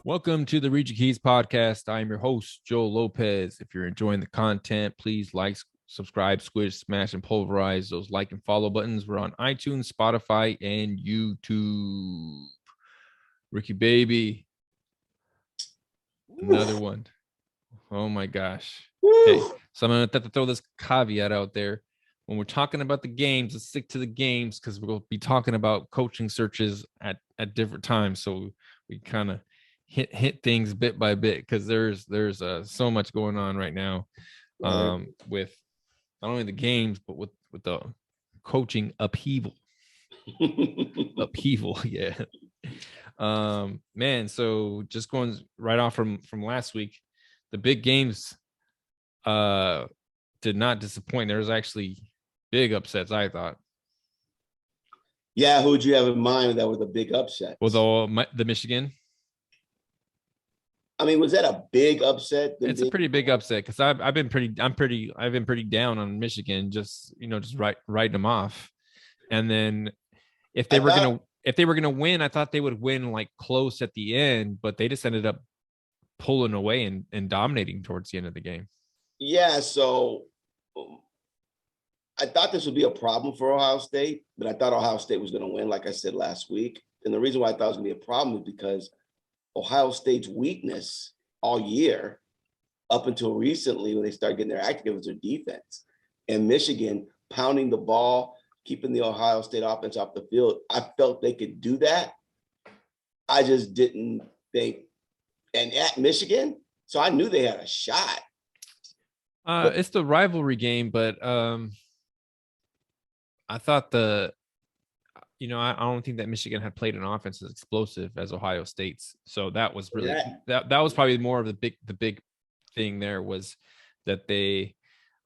Welcome to the Read Your Keys podcast. I am your host, Joel Lopez. If you're enjoying the content, please like, subscribe, squish, smash, and pulverize those like and follow buttons. We're on iTunes, Spotify, and YouTube. Ricky Baby, another one. Oh my gosh. Okay, so I'm going to have to throw this caveat out there. When we're talking about the games, let's stick to the games because we'll be talking about coaching searches at different times. So we kind of hit things bit by bit because there's so much going on right now with not only the games but with the coaching upheaval. Yeah. Man, so just going right off from last week, the big games did not disappoint. There was actually big upsets, I thought. Yeah, who'd you have in mind that was a big upset? Well, the Michigan. I mean, was that a big upset? It's a pretty big upset because I've been pretty down on Michigan, just writing them off. And then if they were gonna win, I thought they would win like close at the end, but they just ended up pulling away and dominating towards the end of the game. Yeah, so I thought this would be a problem for Ohio State, but I thought Ohio State was going to win, like I said last week. And the reason why I thought it was going to be a problem is because Ohio State's weakness all year, up until recently when they started getting their act together, was their defense. And Michigan pounding the ball, keeping the Ohio State offense off the field. I felt they could do that. I just didn't think. And at Michigan, so I knew they had a shot. It's the rivalry game, but I thought I don't think that Michigan had played an offense as explosive as Ohio State's. So that was really that was probably more of the big thing there was that they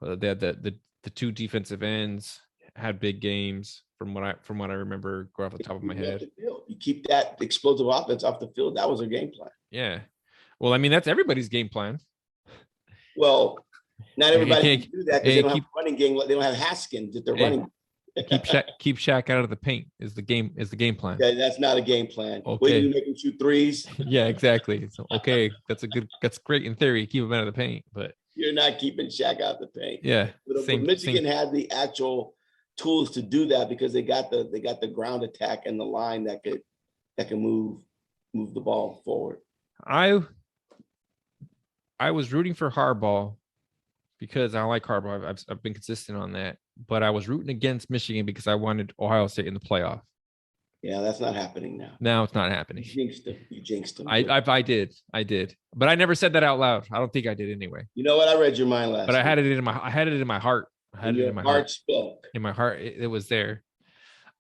had the two defensive ends had big games from what I remember going off the top of my head. You keep that explosive offense off the field. That was their game plan. Yeah. Well, I mean, that's everybody's game plan. Well, not everybody can do that because they don't have running game. They don't have Haskins that they're running. keep Shaq out of the paint is the game plan. Okay, that's not a game plan. Okay, wait, you make him shoot threes. Yeah, exactly. So, okay, that's great in theory. Keep him out of the paint, but you're not keeping Shaq out of the paint. Yeah, but Michigan had the actual tools to do that because they got the ground attack and the line that can move the ball forward. I was rooting for Harbaugh because I like Harbaugh. I've been consistent on that. But I was rooting against Michigan because I wanted Ohio State in the playoff. Yeah, that's not happening now. Now it's not happening. You jinxed them. I did. But I never said that out loud. I don't think I did anyway. You know what? I read your mind last. But I had it in my heart. I had it in my heart. Spoke. In my heart, it was there.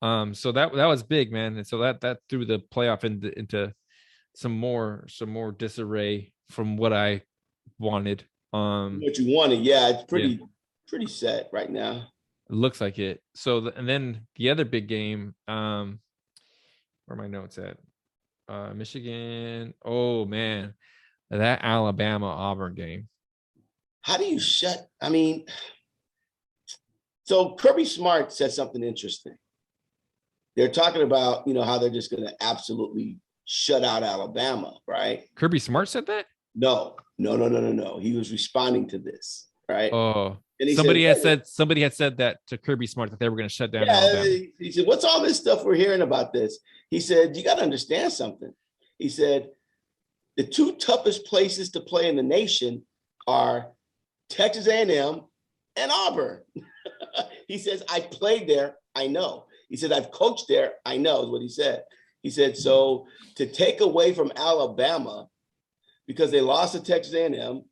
So that was big, man. And so that threw the playoff into some more disarray from what I wanted. What you wanted, yeah, it's pretty set right now. It looks like it. So, and then the other big game, where are my notes at? Michigan. Oh man, that Alabama Auburn game. How do you shut? I mean, so Kirby Smart said something interesting. They're talking about, how they're just going to absolutely shut out Alabama, right? Kirby Smart said that? No. He was responding to this, right? Oh. Somebody had said that to Kirby Smart that they were going to shut down Alabama. He said, "What's all this stuff we're hearing about this?" He said, "You got to understand something." He said, "The two toughest places to play in the nation are Texas A&M and Auburn." He says, "I played there. I know." He said, "I've coached there. I know," is what he said. He said, "So to take away from Alabama because they lost to Texas A&M,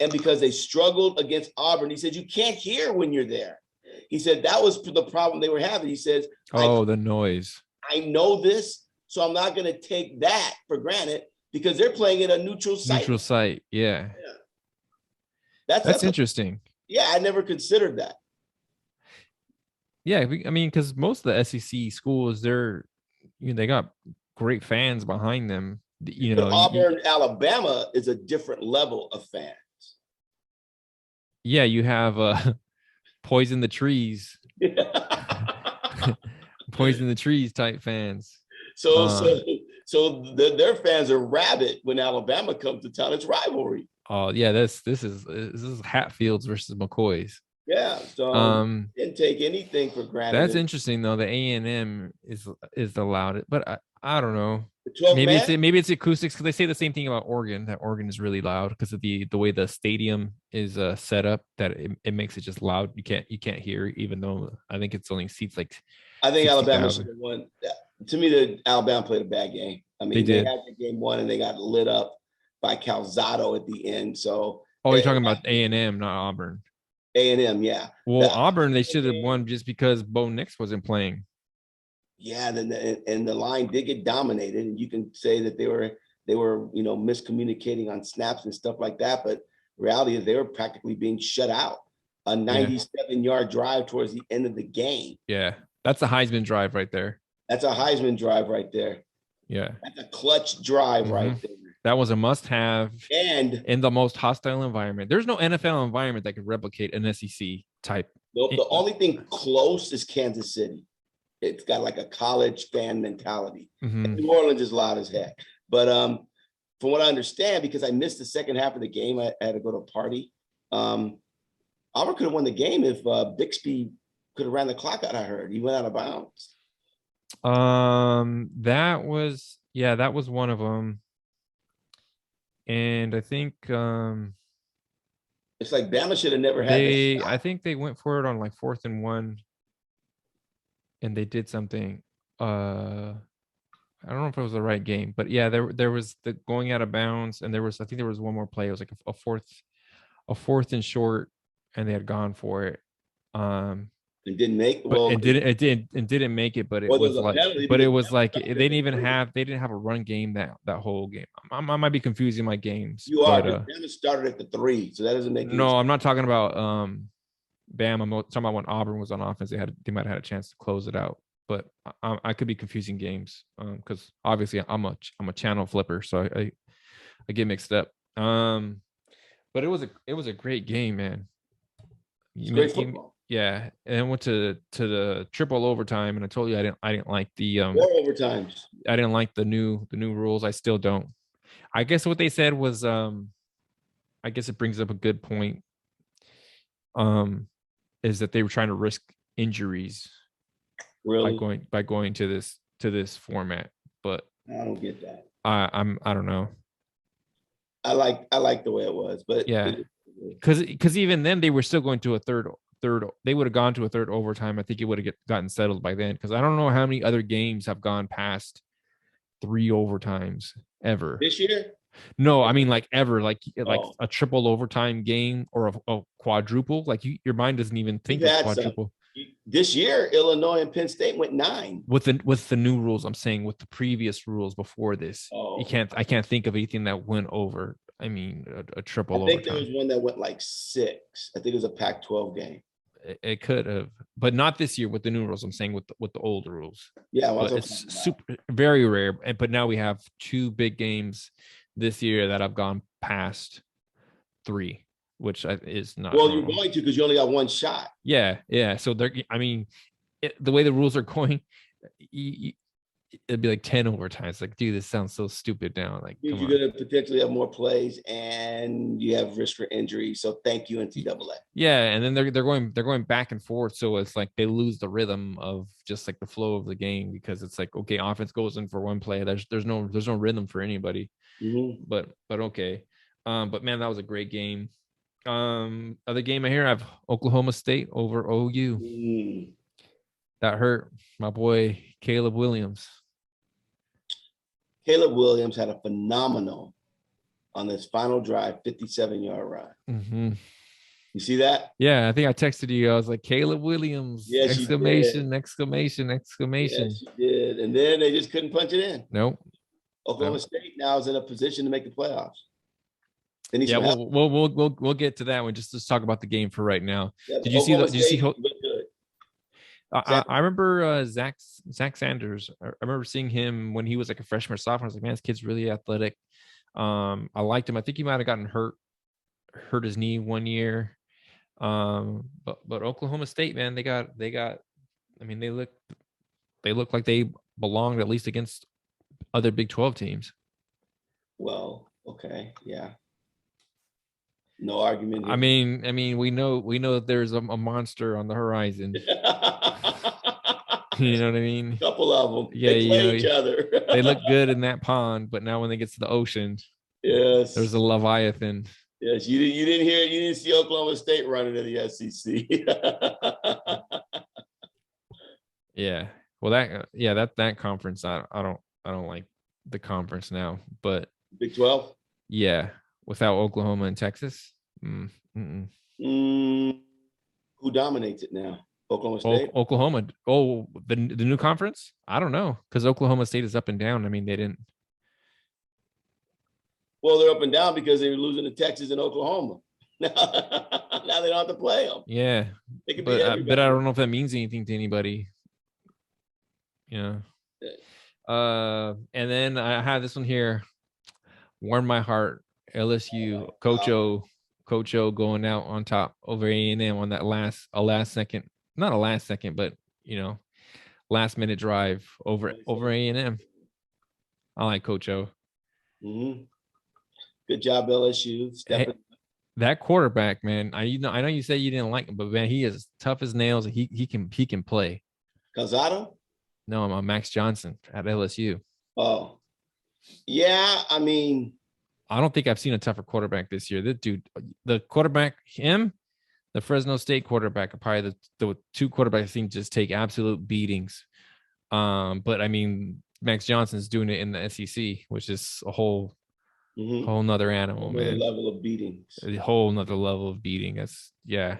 and because they struggled against Auburn," he said, "you can't hear when you're there." He said that was the problem they were having. He says, the noise. I know this, so I'm not going to take that for granted because they're playing at a neutral site. Yeah. That's interesting. I never considered that. Yeah, I mean, because most of the SEC schools, they got great fans behind them. Auburn, Alabama is a different level of fans. Yeah, you have Poison the Trees. Poison the Trees type fans. So So their fans are rabid when Alabama comes to town. It's rivalry. Oh yeah, this is Hatfields versus McCoy's. Yeah. So didn't take anything for That's granted. interesting though. The A&M is allowed, but I don't know. The 12th man. Maybe it's acoustics because they say the same thing about Oregon. That Oregon is really loud because of the way the stadium is set up. That it makes it just loud. You can't hear, even though I think it's only seats like I think 60, Alabama should have won. To me, Alabama played a bad game. I mean, they had the game won and they got lit up by Calzado at the end. So you're talking about A&M, not Auburn. A&M, yeah. Well, Auburn they should have won just because Bo Nix wasn't playing. Yeah, and the line did get dominated, and you can say that they were miscommunicating on snaps and stuff like that. But reality is they were practically being shut out. A 97-yard drive towards the end of the game. Yeah, that's a Heisman drive right there. That's a Heisman drive right there. Yeah, that's a clutch drive right there. That was a must-have, and in the most hostile environment. There's no NFL environment that could replicate an SEC type. The only thing close is Kansas City. It's got like a college fan mentality. And New Orleans is loud as heck. But from what I understand, because I missed the second half of the game, I had to go to a party. Auburn could have won the game if Bixby could have ran the clock out. I heard he went out of bounds. That was one of them. And I think it's like Bama should have never had it. I think they went for it on like 4th and 1. And they did something. I don't know if it was the right game, but yeah, there was the going out of bounds, and I think there was one more play. It was like a fourth and short, and they had gone for it. It didn't make it didn't make it, but it was like they didn't have a run game that whole game. I might be confusing my games. You are. Bama started at the 3, so that doesn't make. No, I'm not talking about Bama. I'm talking about when Auburn was on offense. They might have had a chance to close it out, but I could be confusing games because obviously I'm a channel flipper, so I get mixed up. But it was a great game, man. Great football. Yeah, and went to the triple overtime, and I told you I didn't like the 4 overtimes. I didn't like the new rules. I still don't. I guess what they said was I guess it brings up a good point. Is that they were trying to risk injuries by going to this format, but I don't get that. I don't know. I like the way it was, but yeah, because even then they were still going to a third. They would have gone to a third overtime. I think it would have gotten settled by then, because I don't know how many other games have gone past 3 overtimes ever this year. No, I mean like ever, like a triple overtime game or a quadruple. Like your mind doesn't even think of quadruple. This year, Illinois and Penn State went 9 with the new rules. I'm saying with the previous rules before this, I can't think of anything that went over. I mean, a triple. I think there was one that went like 6. I think it was a Pac-12 game. It could have, but not this year with the new rules. I'm saying with the old rules. Yeah, well, it's super very rare. But now we have 2 big games this year that I've gone past 3, which is not. Well, you're going to, because you only got 1 shot. Yeah. So the way the rules are going, it'd be like 10 overtimes. Like, dude, this sounds so stupid now. Like, you're going to potentially have more plays, and you have risk for injury. So thank you, NCAA. Yeah, and then they're going back and forth. So it's like they lose the rhythm of just like the flow of the game, because it's like, okay, offense goes in for one play. There's no rhythm for anybody. Mm-hmm. But okay. But man, that was a great game. Other game I hear, I have Oklahoma State over OU. That hurt my boy Caleb Williams. Caleb Williams had a phenomenal on this final drive, 57-yard run. Mm-hmm. You see that? Yeah, I think I texted you. I was like, Caleb Williams! Yes, exclamation! Yes, you did. And then they just couldn't punch it in. Nope. Oklahoma State now is in a position to make the playoffs. Yeah, we'll get to that one. Just talk about the game for right now. Yeah, did you see? I remember Zach Sanders. I remember seeing him when he was like a freshman or sophomore. I was like, man, this kid's really athletic. I liked him. I think he might have gotten hurt his knee one year. But Oklahoma State, man, they got. I mean, they look like they belonged at least against other Big 12 teams. Well, okay, yeah. No argument here. I mean, we know that there's a monster on the horizon. You know what I mean? Couple of them. Yeah, They play each other. They look good in that pond, but now when they get to the ocean, yes, there's a Leviathan. Yes, you didn't see Oklahoma State running to the SEC. Yeah. Well, that conference, I don't like the conference now, but Big 12. yeah, without Oklahoma and Texas. Who dominates it now? Oklahoma State. Oklahoma. Oh, the new conference. I don't know, because Oklahoma State is up and down. I mean, they didn't. Well, they're up and down because they were losing to Texas and Oklahoma. Now they don't have to play them. Yeah, but I don't know if that means anything to anybody. Yeah. And then I have this one here. Warm my heart. LSU. Coach O going out on top over A&M on that last second, not a last second, but last minute drive over A&M. I like Coach O. Mm-hmm. Good job, LSU. Hey, that quarterback, man. I know you say you didn't like him, but man, he is tough as nails. He can play. Calzado? No, I'm Max Johnson at LSU. Oh, yeah. I mean, I don't think I've seen a tougher quarterback this year. This dude, the quarterback, the Fresno State quarterback, are probably the two quarterbacks I think just take absolute beatings. But I mean, Max Johnson's doing it in the SEC, which is a whole nother animal, man. Level of beatings. A whole nother level of beating. That's yeah.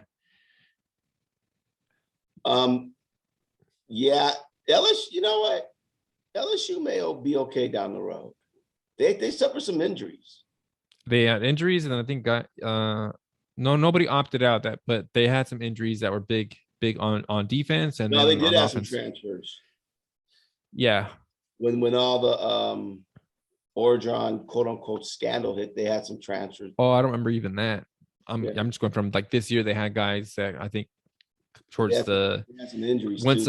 Yeah. LSU, you know what? LSU may be okay down the road. They suffered some injuries. They had injuries, and I think nobody opted out but they had some injuries that were big on defense, and no, they did have some transfers. Yeah. When all the Orgeron quote unquote scandal hit, they had some transfers. Oh, I don't remember even that. I'm just going from like this year they had guys that I think towards they had some injuries once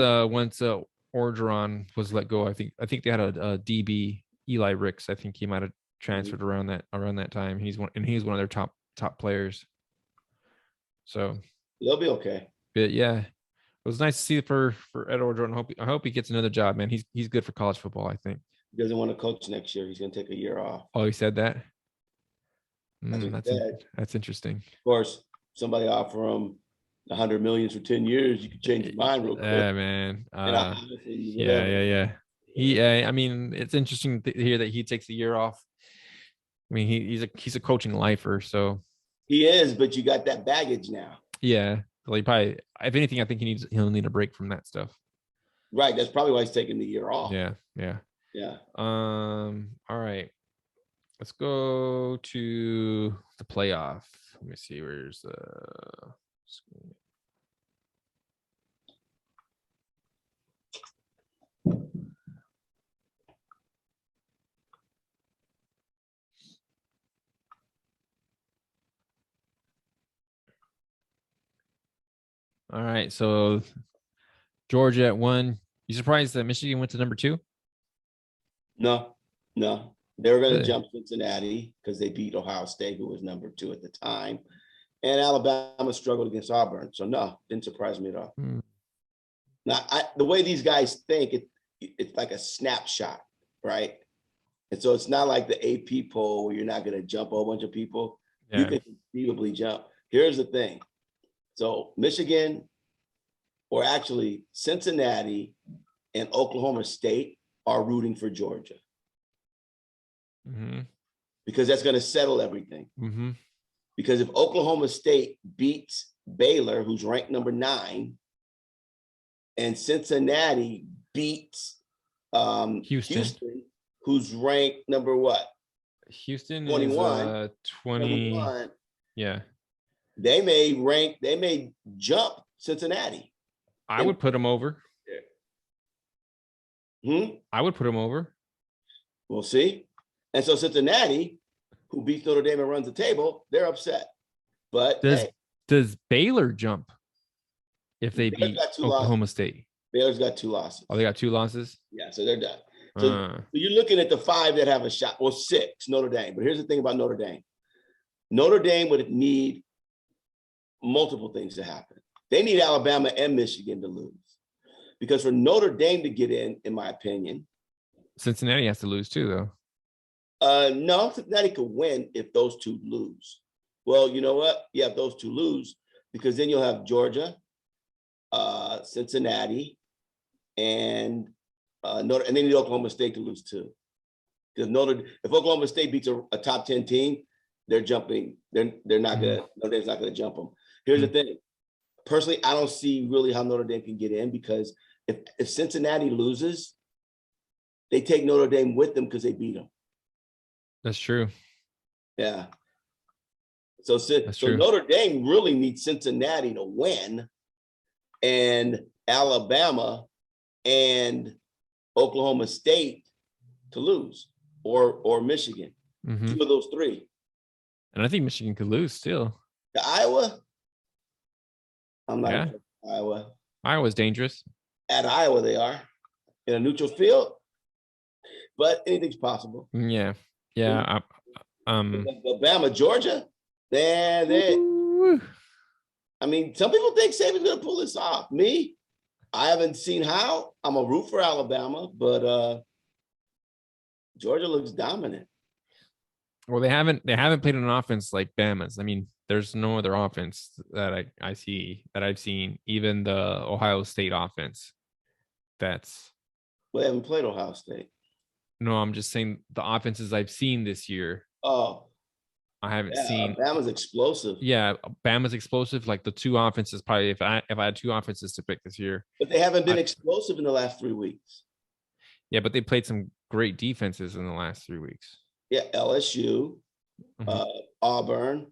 Orgeron was let go, I think they had a DB, Eli Ricks. I think he might have transferred around that time. He's one of their top players. So they'll be okay. But yeah, it was nice to see for Ed Orgeron. I hope he gets another job, man. He's good for college football, I think. He doesn't want to coach next year. He's going to take a year off. Oh, he said that? That's interesting. Of course, somebody offer him $100 million for 10 years. You could change your mind real quick. Yeah, man. Yeah. I mean, it's interesting to hear that he takes a year off. I mean, he's a coaching lifer, so he is. But you got that baggage now. Yeah, well, he probably, if anything, I think he'll need a break from that stuff. Right. That's probably why he's taking the year off. Yeah. All right. Let's go to the playoff. Let me see. Where's the screen? All right. So Georgia at 1. You surprised that Michigan went to number 2? No. They were going to jump Cincinnati because they beat Ohio State, who was number 2 at the time. And Alabama struggled against Auburn. So no, didn't surprise me at all. Now, the way these guys think, it's like a snapshot, right? And so it's not like the AP poll where you're not going to jump a whole bunch of people. Yeah. You can conceivably jump. Here's the thing. So Michigan, or actually Cincinnati and Oklahoma State are rooting for Georgia. Because that's going to settle everything. Because if Oklahoma State beats Baylor, who's ranked number 9, and Cincinnati beats Houston, who's ranked number what? Houston 21. Is 20. 21. Yeah. They may jump Cincinnati. I would put them over. I would put them over. We'll see. And so Cincinnati, who beats Notre Dame and runs the table, they're upset. But does Baylor jump if they beat Oklahoma State? Baylor's got 2 losses. Oh, they got 2 losses? Yeah, so they're done. So you're looking at the 5 that have a shot, or 6, Notre Dame. But here's the thing about Notre Dame. Notre Dame would need multiple things to happen. They need Alabama and Michigan to lose. Because for Notre Dame to get in my opinion. Cincinnati has to lose too, though. No, Cincinnati could win if those 2 lose. Well, you know what? Yeah, if those 2 lose, because then you'll have Georgia, Cincinnati, and and they need Oklahoma State to lose too. Because if Oklahoma State beats a top 10 team, they're jumping. They're not gonna. Notre Dame's not gonna jump them. Here's the thing. Personally, I don't see really how Notre Dame can get in, because if Cincinnati loses, they take Notre Dame with them because they beat them. That's true. Yeah. So Notre Dame really needs Cincinnati to win, and Alabama and Oklahoma State to lose, or Michigan. 2 of those 3. And I think Michigan could lose still. To Iowa? I'm not sure. Iowa. Iowa's dangerous. At Iowa, they are in a neutral field, but anything's possible. Yeah. Bama, Georgia. I mean, some people think Saban's going to pull this off. Me, I haven't seen how. I'm a root for Alabama, but Georgia looks dominant. Well, they haven't played an offense like Bama's. I mean, there's no other offense that I've seen, even the Ohio State offense. Well, they haven't played Ohio State. No, I'm just saying the offenses I've seen this year. Oh, I haven't seen. Bama's explosive. Yeah, Bama's explosive. Like the 2 offenses, probably if I had 2 offenses to pick this year. But they haven't been explosive in the last 3 weeks. Yeah, but they played some great defenses in the last 3 weeks. Yeah, LSU, Auburn,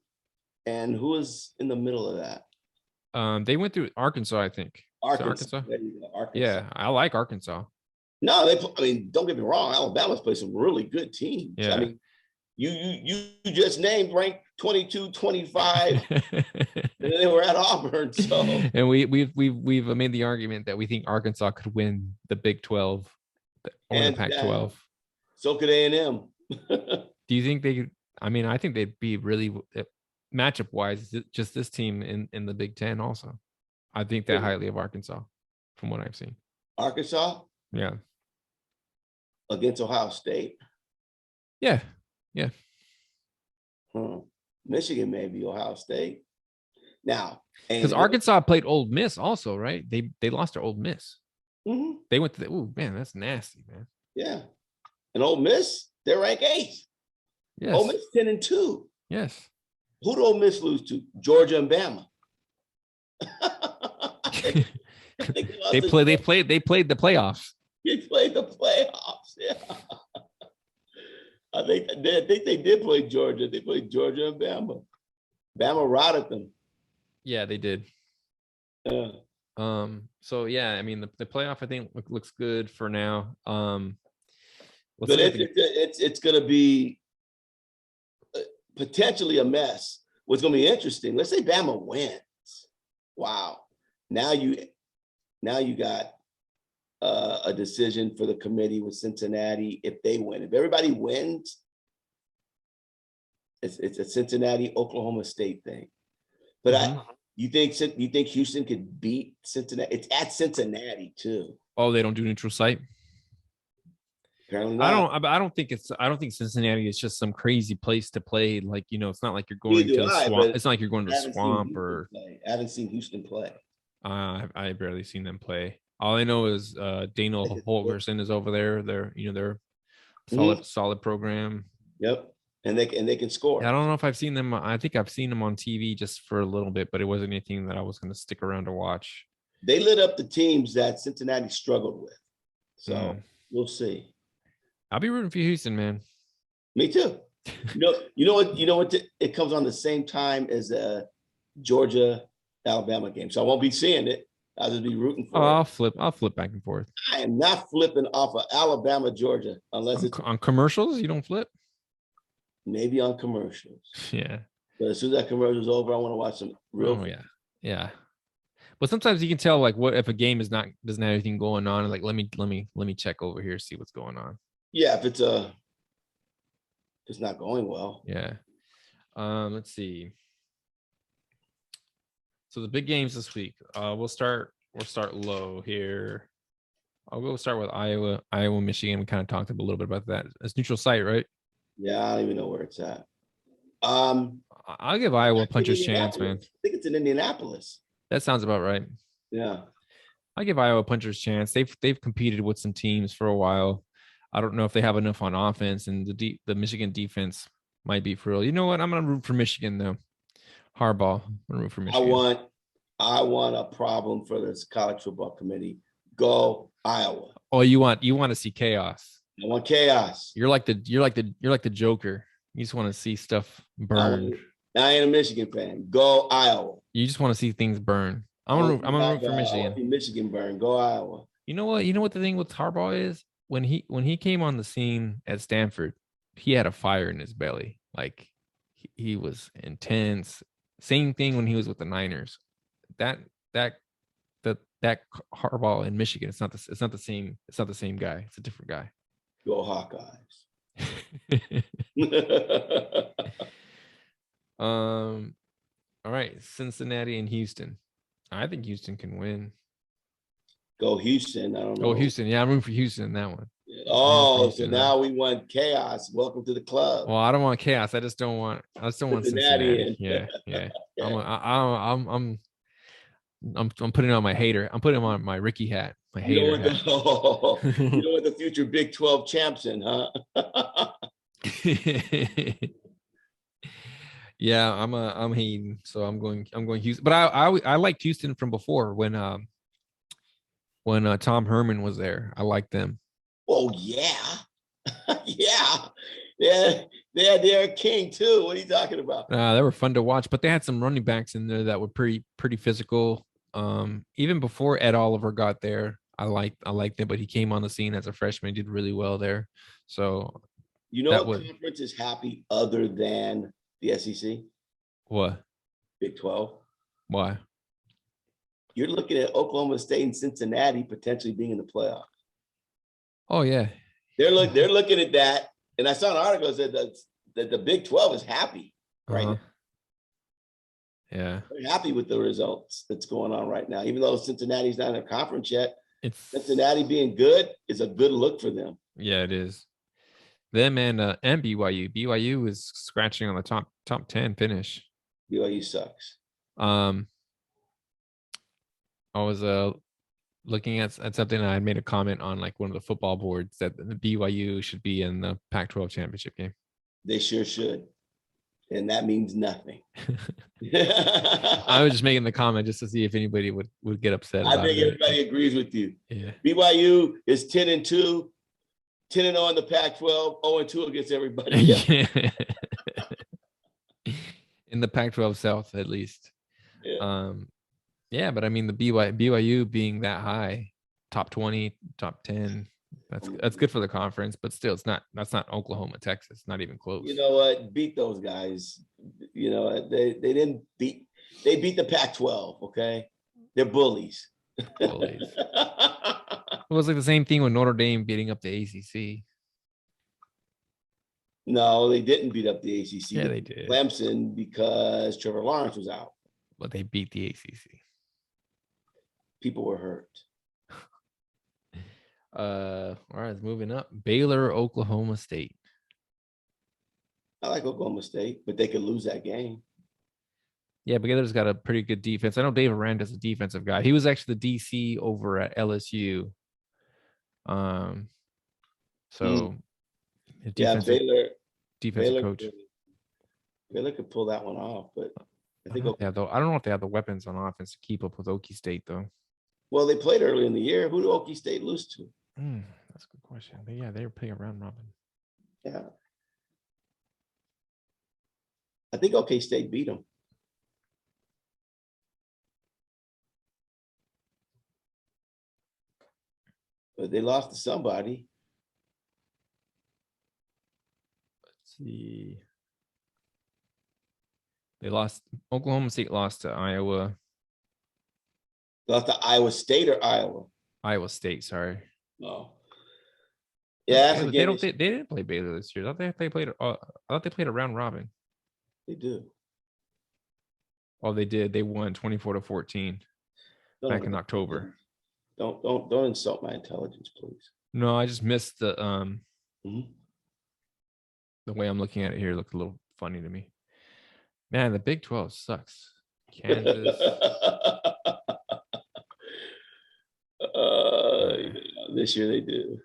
and who was in the middle of that? They went through Arkansas, I think. Arkansas. Yeah, I like Arkansas. No, don't get me wrong. Alabama's played some really good teams. Yeah. I mean, you just named ranked 22, 25, and they were at Auburn. So, and we've made the argument that we think Arkansas could win the Big 12 or the Pac-12. So could A&M. Do you think they could? I mean, I think they'd be really matchup wise, just this team in the Big 10 also. I think that highly of Arkansas from what I've seen. Arkansas? Yeah. Against Ohio State? Yeah. Michigan, maybe Ohio State. Now, because Arkansas played Ole Miss also, right? They lost to Ole Miss. Mm-hmm. They went to oh man, that's nasty, man. Yeah. And Ole Miss, they're ranked 8th. Yes. Ole Miss 10-2. Yes. Who did Ole Miss lose to? Georgia and Bama. They played the playoffs. They played the playoffs. Yeah. I think they did play Georgia. They played Georgia and Bama. Bama routed them. Yeah, they did. So yeah, I mean the playoff I think looks good for now. But it's going to be potentially a mess. What's going to be interesting? Let's say Bama wins. Wow. Now you got a decision for the committee with Cincinnati if they win. If everybody wins, it's a Cincinnati Oklahoma State thing. But you think Houston could beat Cincinnati? It's at Cincinnati too. Oh, they don't do neutral site. Apparently not. I don't think Cincinnati is just some crazy place to play. Like, it's not like you're going to the swamp. It's not like you're going to the swamp or. I haven't seen Houston play. I've barely seen them play. All I know is Daniel Holgerson is over there. They're solid program. Yep, and they can score. I don't know if I've seen them. I think I've seen them on TV just for a little bit, but it wasn't anything that I was going to stick around to watch. They lit up the teams that Cincinnati struggled with, so we'll see. I'll be rooting for Houston, man. Me too. You know what? It comes on the same time as a Georgia Alabama game, so I won't be seeing it. I'll just be rooting for it. I'll flip back and forth. I am not flipping off of Alabama, Georgia, unless it's on commercials. You don't flip? Maybe on commercials. Yeah. But as soon as that commercial's over, I want to watch some real. Oh, yeah. But sometimes you can tell like what if a game doesn't have anything going on. Like let me check over here, see what's going on. Yeah, if it's not going well. Yeah. Let's see. So the big games this week. We'll start low here. I'll go start with Iowa, Michigan. We kind of talked a little bit about that. It's neutral site, right? Yeah, I don't even know where it's at. I'll give Iowa a puncher's chance, man. I think it's in Indianapolis. That sounds about right. Yeah. I give Iowa a puncher's chance. They've competed with some teams for a while. I don't know if they have enough on offense, and the Michigan defense might be for real. You know what? I'm gonna root for Michigan though. Harbaugh. I'm gonna root for Michigan. I want a problem for this college football committee. Go Iowa. Oh, you want to see chaos. I want chaos. You're like the Joker. You just want to see stuff burn. I ain't a Michigan fan. Go Iowa. You just want to see things burn. I'm gonna root for Michigan. Michigan burn. Go Iowa. You know what? You know what the thing with Harbaugh is? When he came on the scene at Stanford, he had a fire in his belly. Like he was intense. Same thing when he was with the Niners. That Harbaugh in Michigan, it's not the same guy. It's a different guy. Go Hawkeyes. All right, Cincinnati and Houston. I think Houston can win. Go Houston. I don't know. Oh, Houston. Yeah, I'm rooting for Houston in that one. Oh, so now we want chaos. Welcome to the club. Well, I don't want chaos. I just don't want Cincinnati. Yeah. I'm putting on my hater. I'm putting on my Ricky hat. My hater hat. You don't want the future Big 12 champs in, huh? Yeah, I'm hating. So I'm going Houston. But I liked Houston from before when Tom Herman was there. I liked them. Oh yeah. Yeah. They're king too. What are you talking about? They were fun to watch, but they had some running backs in there that were pretty physical. Even before Ed Oliver got there, I liked him, but he came on the scene as a freshman, did really well there. So you know what conference is happy other than the SEC? What? Big 12. Why? You're looking at Oklahoma State and Cincinnati potentially being in the playoffs. Oh yeah. They're looking at that. And I saw an article that said that the Big 12 is happy right now. Yeah. They're happy with the results that's going on right now. Even though Cincinnati's not in a conference yet, Cincinnati being good is a good look for them. Yeah, it is. Them and BYU. BYU is scratching on the top 10 finish. BYU sucks. I was looking at something, and I made a comment on like one of the football boards that the BYU should be in the Pac-12 championship game. They sure should. And that means nothing. I was just making the comment just to see if anybody would get upset. I think everybody agrees with you. Yeah. BYU is 10-2, 10-0 in the Pac-12, 0-2 against everybody. Yeah. In the Pac-12 South, at least. Yeah. Yeah, but I mean the BYU being that high, top 20, top 10, that's good for the conference, but still that's not Oklahoma, Texas, not even close. You know what? Beat those guys. You know, they beat the Pac-12, okay? They're bullies. It was like the same thing with Notre Dame beating up the ACC. No, they didn't beat up the ACC. Yeah, they did. Clemson because Trevor Lawrence was out. But they beat the ACC. People were hurt. All right, moving up. Baylor, Oklahoma State. I like Oklahoma State, but they could lose that game. Yeah, Baylor's got a pretty good defense. I know Dave Aranda's a defensive guy. He was actually the DC over at LSU. So defensive coach. Baylor could pull that one off, but I think I don't know if they have the weapons on offense to keep up with Okie State, though. Well, they played early in the year. Who did Okie State lose to? That's a good question. But yeah, they were playing a round robin. Yeah. I think Okie State beat them. But they lost to somebody. Let's see. Oklahoma State lost to Iowa. Lost to Iowa State or Iowa? Iowa State, sorry. No. Yeah, They didn't play Baylor this year. I thought they played. I thought they played a round robin. They do. Oh, they did. They won 24-14 back in October. Don't insult my intelligence, please. No, I just missed the Mhm. the way I'm looking at it here looked a little funny to me. Man, the Big 12 sucks. Kansas. This year they do.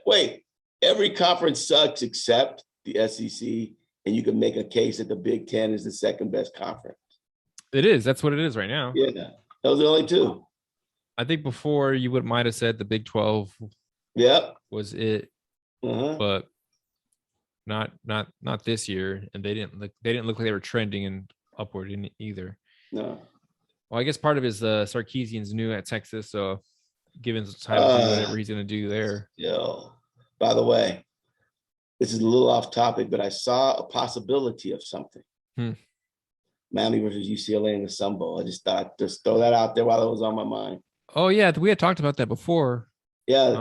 Wait, every conference sucks except the SEC, and you can make a case that the Big Ten is the second best conference. It is. That's what it is right now. Yeah, those are the only two. I think before you might have said the Big 12 was it, but not this year. And they didn't look like they were trending and upward in either. No. Well, I guess part of it is Sarkisian's new at Texas, so given the time to do whatever he's going to do there. Yeah. By the way, this is a little off topic, but I saw a possibility of something. Miami versus UCLA in the Sun Bowl. I just thought just throw that out there while it was on my mind. Oh yeah, we had talked about that before. Yeah,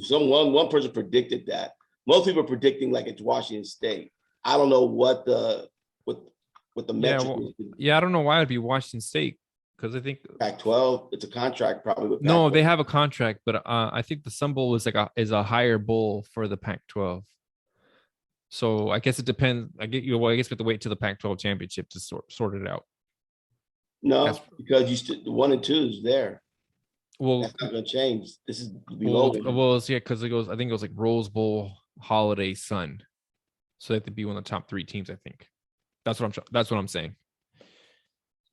one person predicted that. Most people are predicting like it's Washington State. I don't know what the metric is. Yeah, I don't know why it'd be Washington State because I think Pac-12. It's a contract probably with. No, they have a contract, but I think the Sun Bowl is a higher bowl for the Pac-12. So I guess it depends. I guess we have to wait till the Pac-12 championship to sort it out. No, because the 1 and 2 is there. Well, that's not going to change. This is below. Well, yeah, because it goes. I think it goes like Rose Bowl, Holiday, Sun. So they have to be one of the top 3 teams. I think that's what I'm saying.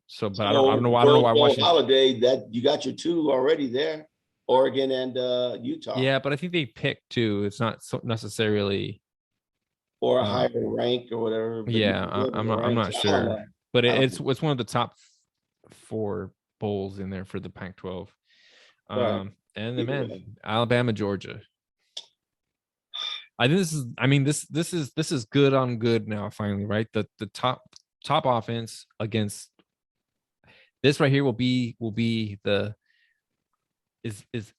So, but I don't know why Washington Holiday. That you got your 2 already there, Oregon and Utah. Yeah, but I think they picked 2. It's not necessarily or a higher rank or whatever. Yeah, I'm not sure, but it's one of the top 4 bowls in there for the Pac-12. And then Alabama, Georgia. I think this is good on good now. Finally, right? The top offense against this right here will be is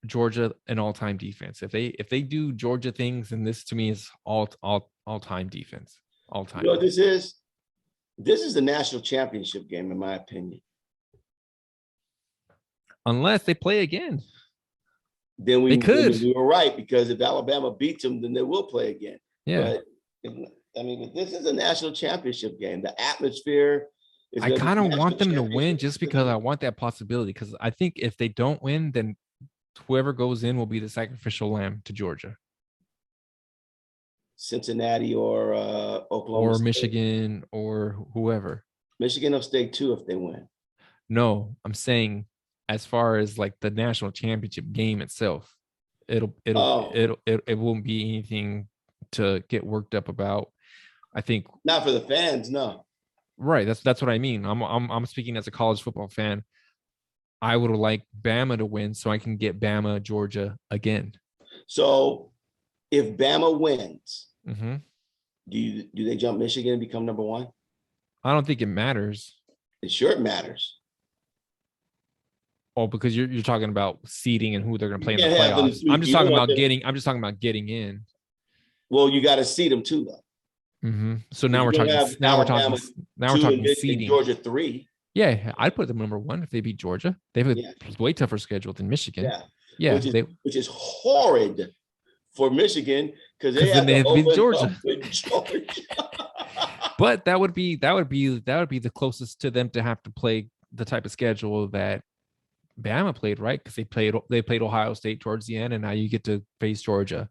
Georgia an all-time defense. If they do Georgia things, then this to me is all-time defense. All-time. You know what this is? This is the national championship game, in my opinion. Unless they play again. Then we were right, because if Alabama beats them, then they will play again. Yeah. But this is a national championship game. The atmosphere. I kind of want them to win just because I want that possibility. Because I think if they don't win, then whoever goes in will be the sacrificial lamb to Georgia. Cincinnati or Oklahoma or State. Michigan or whoever. Michigan will stay 2 if they win. No, I'm saying as far as like the national championship game itself, it won't be anything to get worked up about. I think not for the fans, no. Right, that's what I mean. I'm speaking as a college football fan. I would like Bama to win so I can get Bama, Georgia again. So if Bama wins, do they jump Michigan and become number 1? I don't think it matters. It matters. Oh, because you're talking about seeding and who they're going to play in the playoffs. I'm just talking about getting in. Well, you got to seed them too, though. So now we're talking seeding. Georgia 3. Yeah, I'd put them number 1 if they beat Georgia. They have a way tougher schedule than Michigan. Yeah, which is horrid for Michigan because they have to beat Georgia. But that would be the closest to them to have to play the type of schedule that Bama played, right? Because they played Ohio State towards the end, and now you get to face Georgia.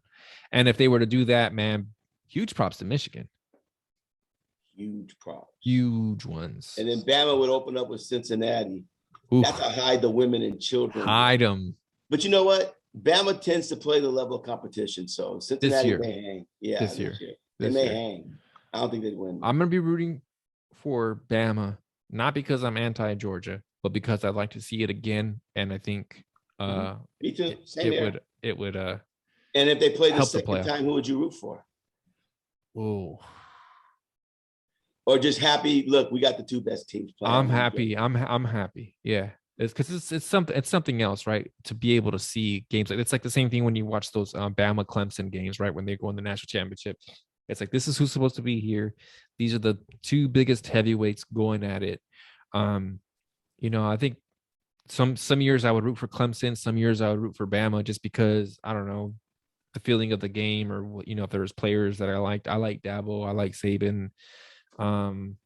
And if they were to do that, man, huge props to Michigan. Huge props. Huge ones. And then Bama would open up with Cincinnati. Oof. That's to hide the women and children. Hide them. But you know what? Bama tends to play the level of competition. So Cincinnati may hang. Yeah, this year. They may hang. I don't think they'd win. I'm going to be rooting for Bama, not because I'm anti-Georgia, but because I'd like to see it again. And I think me too. It would and if they play the second time, who would you root for? Oh. Or just happy, look, we got the 2 best teams playing. I'm happy. I'm happy. Yeah. It's because it's something else, right? To be able to see games like it's like the same thing when you watch those Bama Clemson games, right? When they go in the national championship, it's like this is who's supposed to be here. These are the two biggest heavyweights going at it. Um, I think some years I would root for Clemson, some years I would root for Bama, just because I don't know the feeling of the game, or if there was players that I liked. I like Dabo, I like Saban. Um,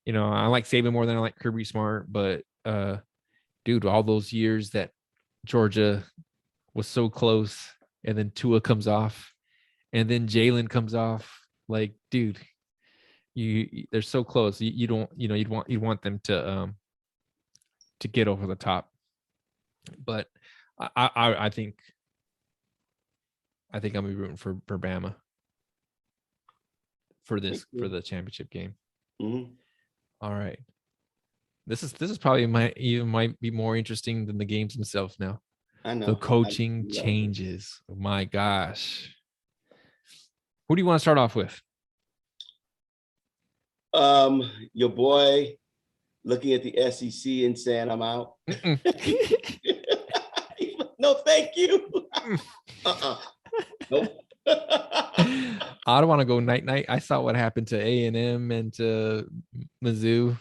I like Saban more than I like Kirby Smart, but dude, all those years that Georgia was so close, and then Tua comes off, and then Jalen comes off. Like, dude, they're so close. You don't, you'd want them to get over the top. But I think I'm gonna be rooting for Bama for the championship game. Mm-hmm. All right. This is probably might be more interesting than the games themselves now. I know. The coaching changes. Oh my gosh. Who do you want to start off with? Your boy looking at the SEC and saying I'm out. No, thank you. Nope. I don't want to go night. I saw what happened to A&M and to Mizzou.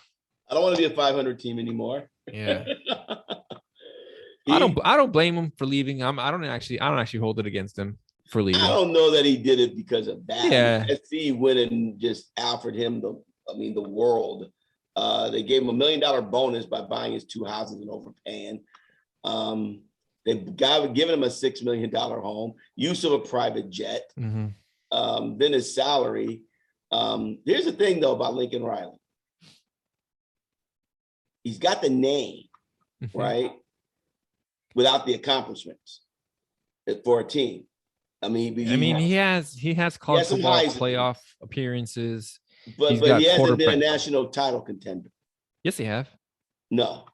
I don't want to be a 500 team anymore. Yeah. I don't blame him for leaving. I don't actually hold it against him for leaving. I don't know that he did it because of that. Yeah. SC went and just offered him the world. They gave him $1 million bonus by buying his 2 houses and overpaying. They've given him a $6 million home, use of a private jet. Mm-hmm. Then his salary. Here's the thing though about Lincoln Riley. He's got the name, mm-hmm. right? Without the accomplishments for a team. He has college football playoff appearances, but he hasn't been a national title contender. Yes, he have. No.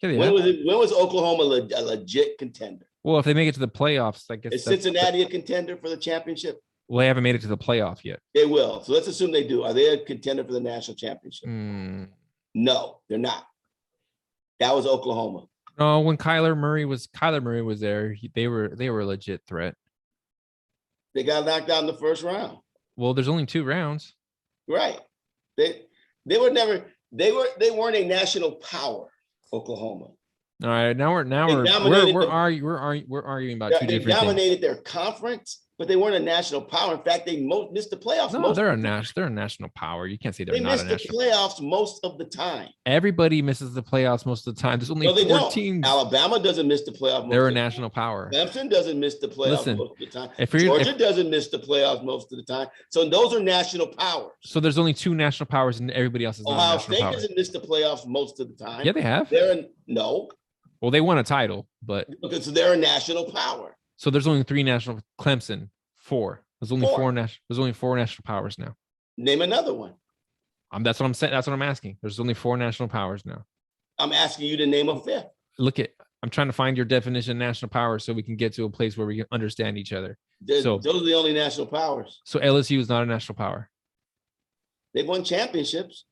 Yeah, when was Oklahoma a legit contender? Well, if they make it to the playoffs, I guess. Is Cincinnati a contender for the championship? Well, they haven't made it to the playoff yet. They will. So let's assume they do. Are they a contender for the national championship? No, they're not. That was Oklahoma. No, when Kyler Murray was there, they were a legit threat. They got knocked out in the first round. Well, there's only 2 rounds. Right. They weren't a national power, Oklahoma. All right, now we're arguing about 2 different things. They dominated their conference, but they weren't a national power. In fact, they missed the playoffs. No, they're a national power. You can't say they're not a national. They missed the playoffs most of the time. Everybody misses the playoffs most of the time. There's only 4 teams. Alabama doesn't miss the playoffs. They're a national power. Clemson doesn't miss the playoffs most of the time. Georgia doesn't miss the playoffs most of the time. So those are national powers. So there's only 2 national powers, and everybody else is not Ohio State doesn't miss the playoffs most of the time. Yeah, they have. No. Well, they won a title, but okay, so they're a national power. So there's only 3 national. Clemson 4. There's only 4 national. There's only 4 national powers now. Name another one. That's what I'm saying. That's what I'm asking. There's only 4 national powers now. I'm asking you to name a 5th. I'm trying to find your definition of national power so we can get to a place where we can understand each other. Those are the only national powers. So LSU is not a national power. They've won championships.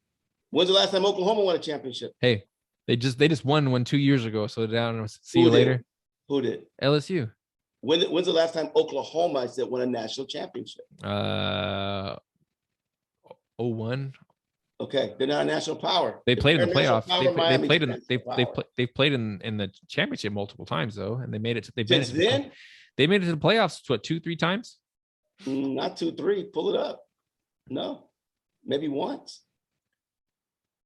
When's the last time Oklahoma won a championship? Hey, they just won one 2 year ago. So down. See you later. Who did? LSU. When's the last time Oklahoma won a national championship? 01. Okay, they're not a national power. They played in the playoffs. They've played in the championship multiple times though, and they made it. They made it to the playoffs. What, 2-3 times? Not 2-3. Pull it up. No, maybe once.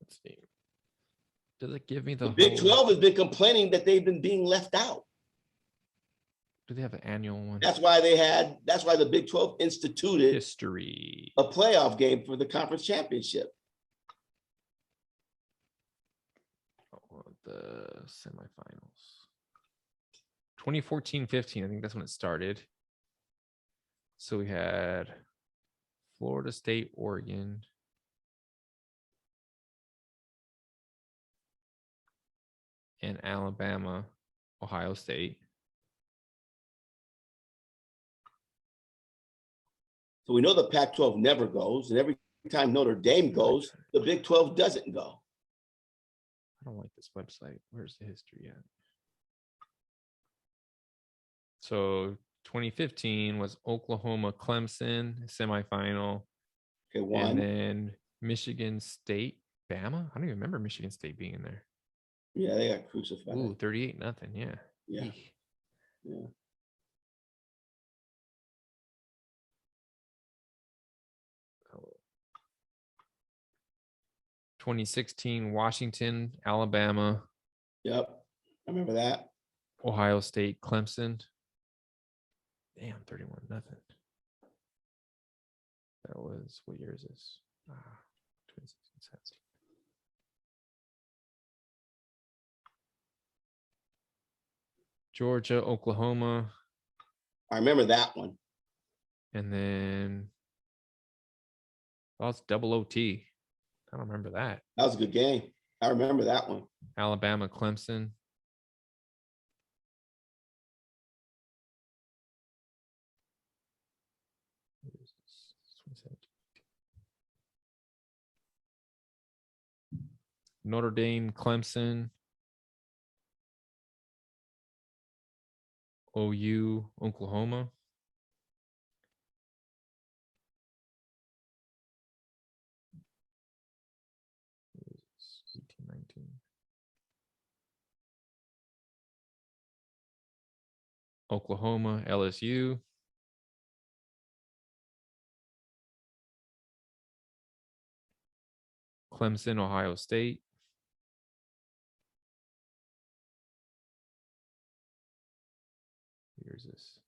Let's see. Does it give me the Big 12 has been complaining that they've been being left out. Do they have an annual one? That's why the Big 12 instituted history, a playoff game for the conference championship. The semifinals. 2014-15, I think that's when it started. So we had Florida State, Oregon. And Alabama, Ohio State. So we know the Pac-12 never goes, and every time Notre Dame goes, the Big 12 doesn't go. I don't like this website. Where's the history at? So 2015 was Oklahoma Clemson semifinal. Okay, And one. then Michigan State, Bama. I don't even remember Michigan State being in there. Yeah, they got crucified. Ooh, 38-0. Yeah. Yeah. Eek. Yeah. Oh. 2016 Washington, Alabama, Yep. I remember that. Ohio State, Clemson. Damn, 31-0. That was, what year is this? 2016. Georgia, Oklahoma, I remember that one. and then it's double OT. I don't remember that. That was a good game. I remember that one. Alabama, Clemson. Notre Dame, Clemson. OU, Oklahoma. Oklahoma, LSU. Clemson, Ohio State. Here's this.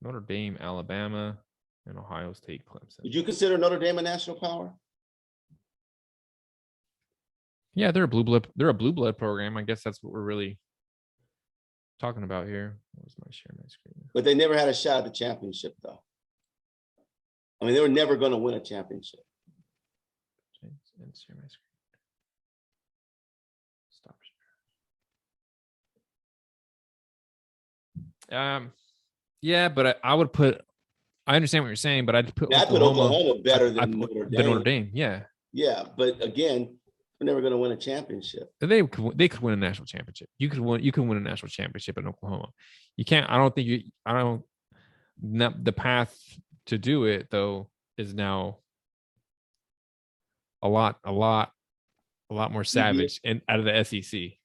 Notre Dame, Alabama, and Ohio State, Clemson. Would you consider Notre Dame a national power? Yeah, they're a blue blood. They're a blue blood program. I guess that's what we're really talking about here. Where's my share my screen? But they never had a shot at the championship, though. I mean, they were never going to win a championship. And share my screen. Stop share. Yeah, but I would put. I understand what you're saying, but I'd put. I put Oklahoma better than Notre Dame. Notre Dame, yeah. Yeah, but again, we're never going to win a championship. They could win a national championship. You could win a national championship in Oklahoma. You can't. I don't think you. I don't. Not, the path to do it though is now a lot more savage and out of the SEC.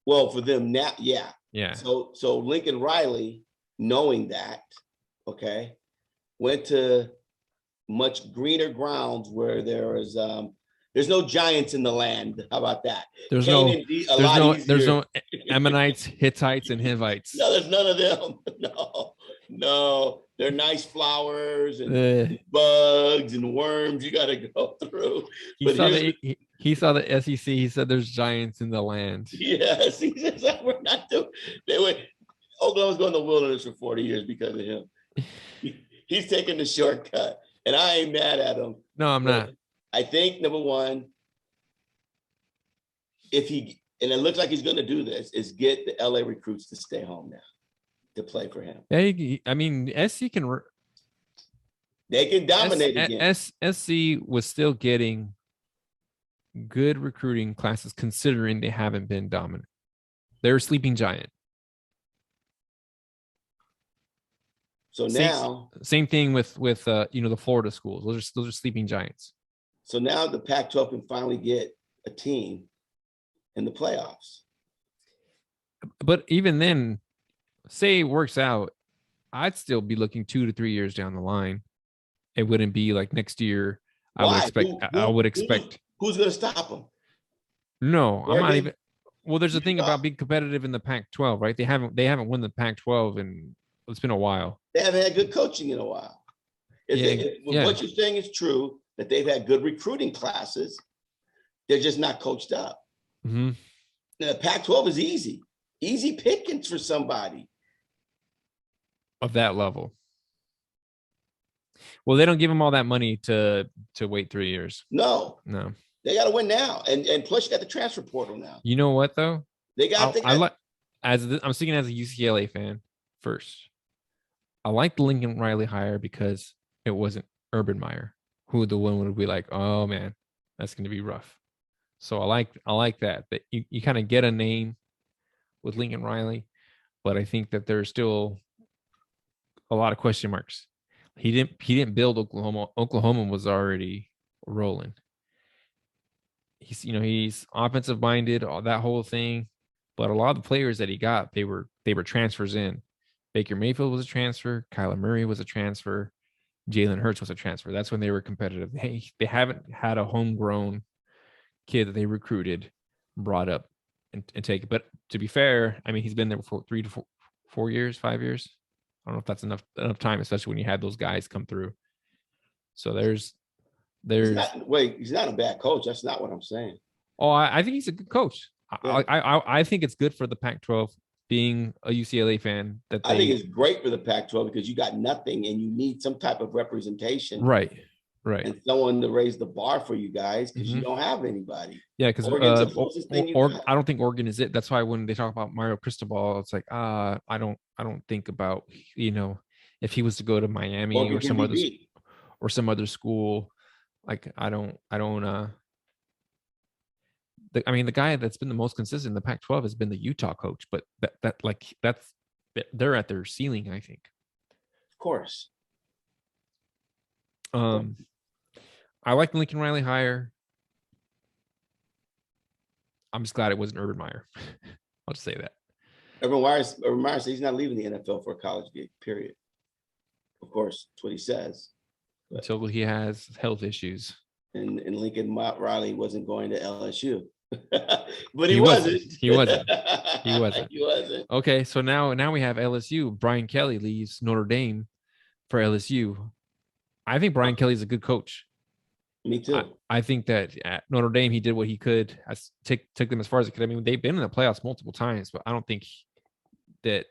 Well, for them now, yeah. Yeah. So Lincoln Riley, knowing that, okay, went to much greener grounds where there's no giants in the land. How about that? There's no Ammonites, Hittites, and Hivites. No, there's none of them. No, they're nice flowers and bugs and worms you got to go through. He saw the SEC. He said there's giants in the land. Yes, he says that we're not doing. Oklahoma's going to the wilderness for 40 years because of him. He's taking the shortcut, and I ain't mad at him. No, I'm not. I think number one, and it looks like he's going to do this, is get the LA recruits to stay home now to play for him. Yeah, I mean, SC can. They can dominate again. SC was still getting good recruiting classes, considering they haven't been dominant. They're a sleeping giant. So now, same thing with the Florida schools. Those are sleeping giants. So now the Pac-12 can finally get a team in the playoffs. But even then, say it works out, I'd still be looking 2 to 3 years down the line. It wouldn't be like next year. Why? I would expect. Who's going to stop them? No, I'm not even. Well, there's a thing about being competitive in the Pac-12, right? They haven't won the Pac-12 and it's been a while. They haven't had good coaching in a while. What you're saying is true, that they've had good recruiting classes. They're just not coached up. Mm-hmm. Now, the Pac-12 is easy pickings for somebody of that level. Well, they don't give them all that money to wait 3 years. No. They got to win now, and plus you got the transfer portal now. You know what though? I'm speaking as a UCLA fan first. I like the Lincoln Riley hire because it wasn't Urban Meyer, who the one would be like, oh man, that's going to be rough. So I like that you kind of get a name with Lincoln Riley, but I think that there's still a lot of question marks. He didn't build Oklahoma. Oklahoma was already rolling. He's offensive minded, all that whole thing. But a lot of the players that he got, they were transfers in. Baker Mayfield was a transfer. Kyler Murray was a transfer. Jalen Hurts was a transfer. That's when they were competitive. They haven't had a homegrown kid that they recruited, brought up, and take it. But to be fair, I mean, he's been there for 3 to 4 years, 5 years. I don't know if that's enough time, especially when you had those guys come through. So there's He's not a bad coach. That's not what I'm saying. Oh, I think he's a good coach. Yeah. I think it's good for the Pac-12 being a UCLA fan that I think it's great for the Pac-12 because you got nothing and you need some type of representation. Right. And someone to raise the bar for you guys because you don't have anybody. Yeah, because I don't think Oregon is it. That's why when they talk about Mario Cristobal, it's like I don't think about if he was to go to Miami or some other school. Like I mean, the guy that's been the most consistent in the Pac-12 has been the Utah coach, but they're at their ceiling, I think. Of course. I like the Lincoln Riley hire. I'm just glad it wasn't Urban Meyer. I'll just say that. Urban Meyer says he's not leaving the NFL for a college gig, period. Of course, that's what he says. Until he has health issues. And Lincoln Riley wasn't going to LSU. But he wasn't. He wasn't. Okay, so now we have LSU. Brian Kelly leaves Notre Dame for LSU. I think Brian Kelly's a good coach. Me too. I think that at Notre Dame he did what he could, took them as far as he could. I mean, they've been in the playoffs multiple times, but I don't think that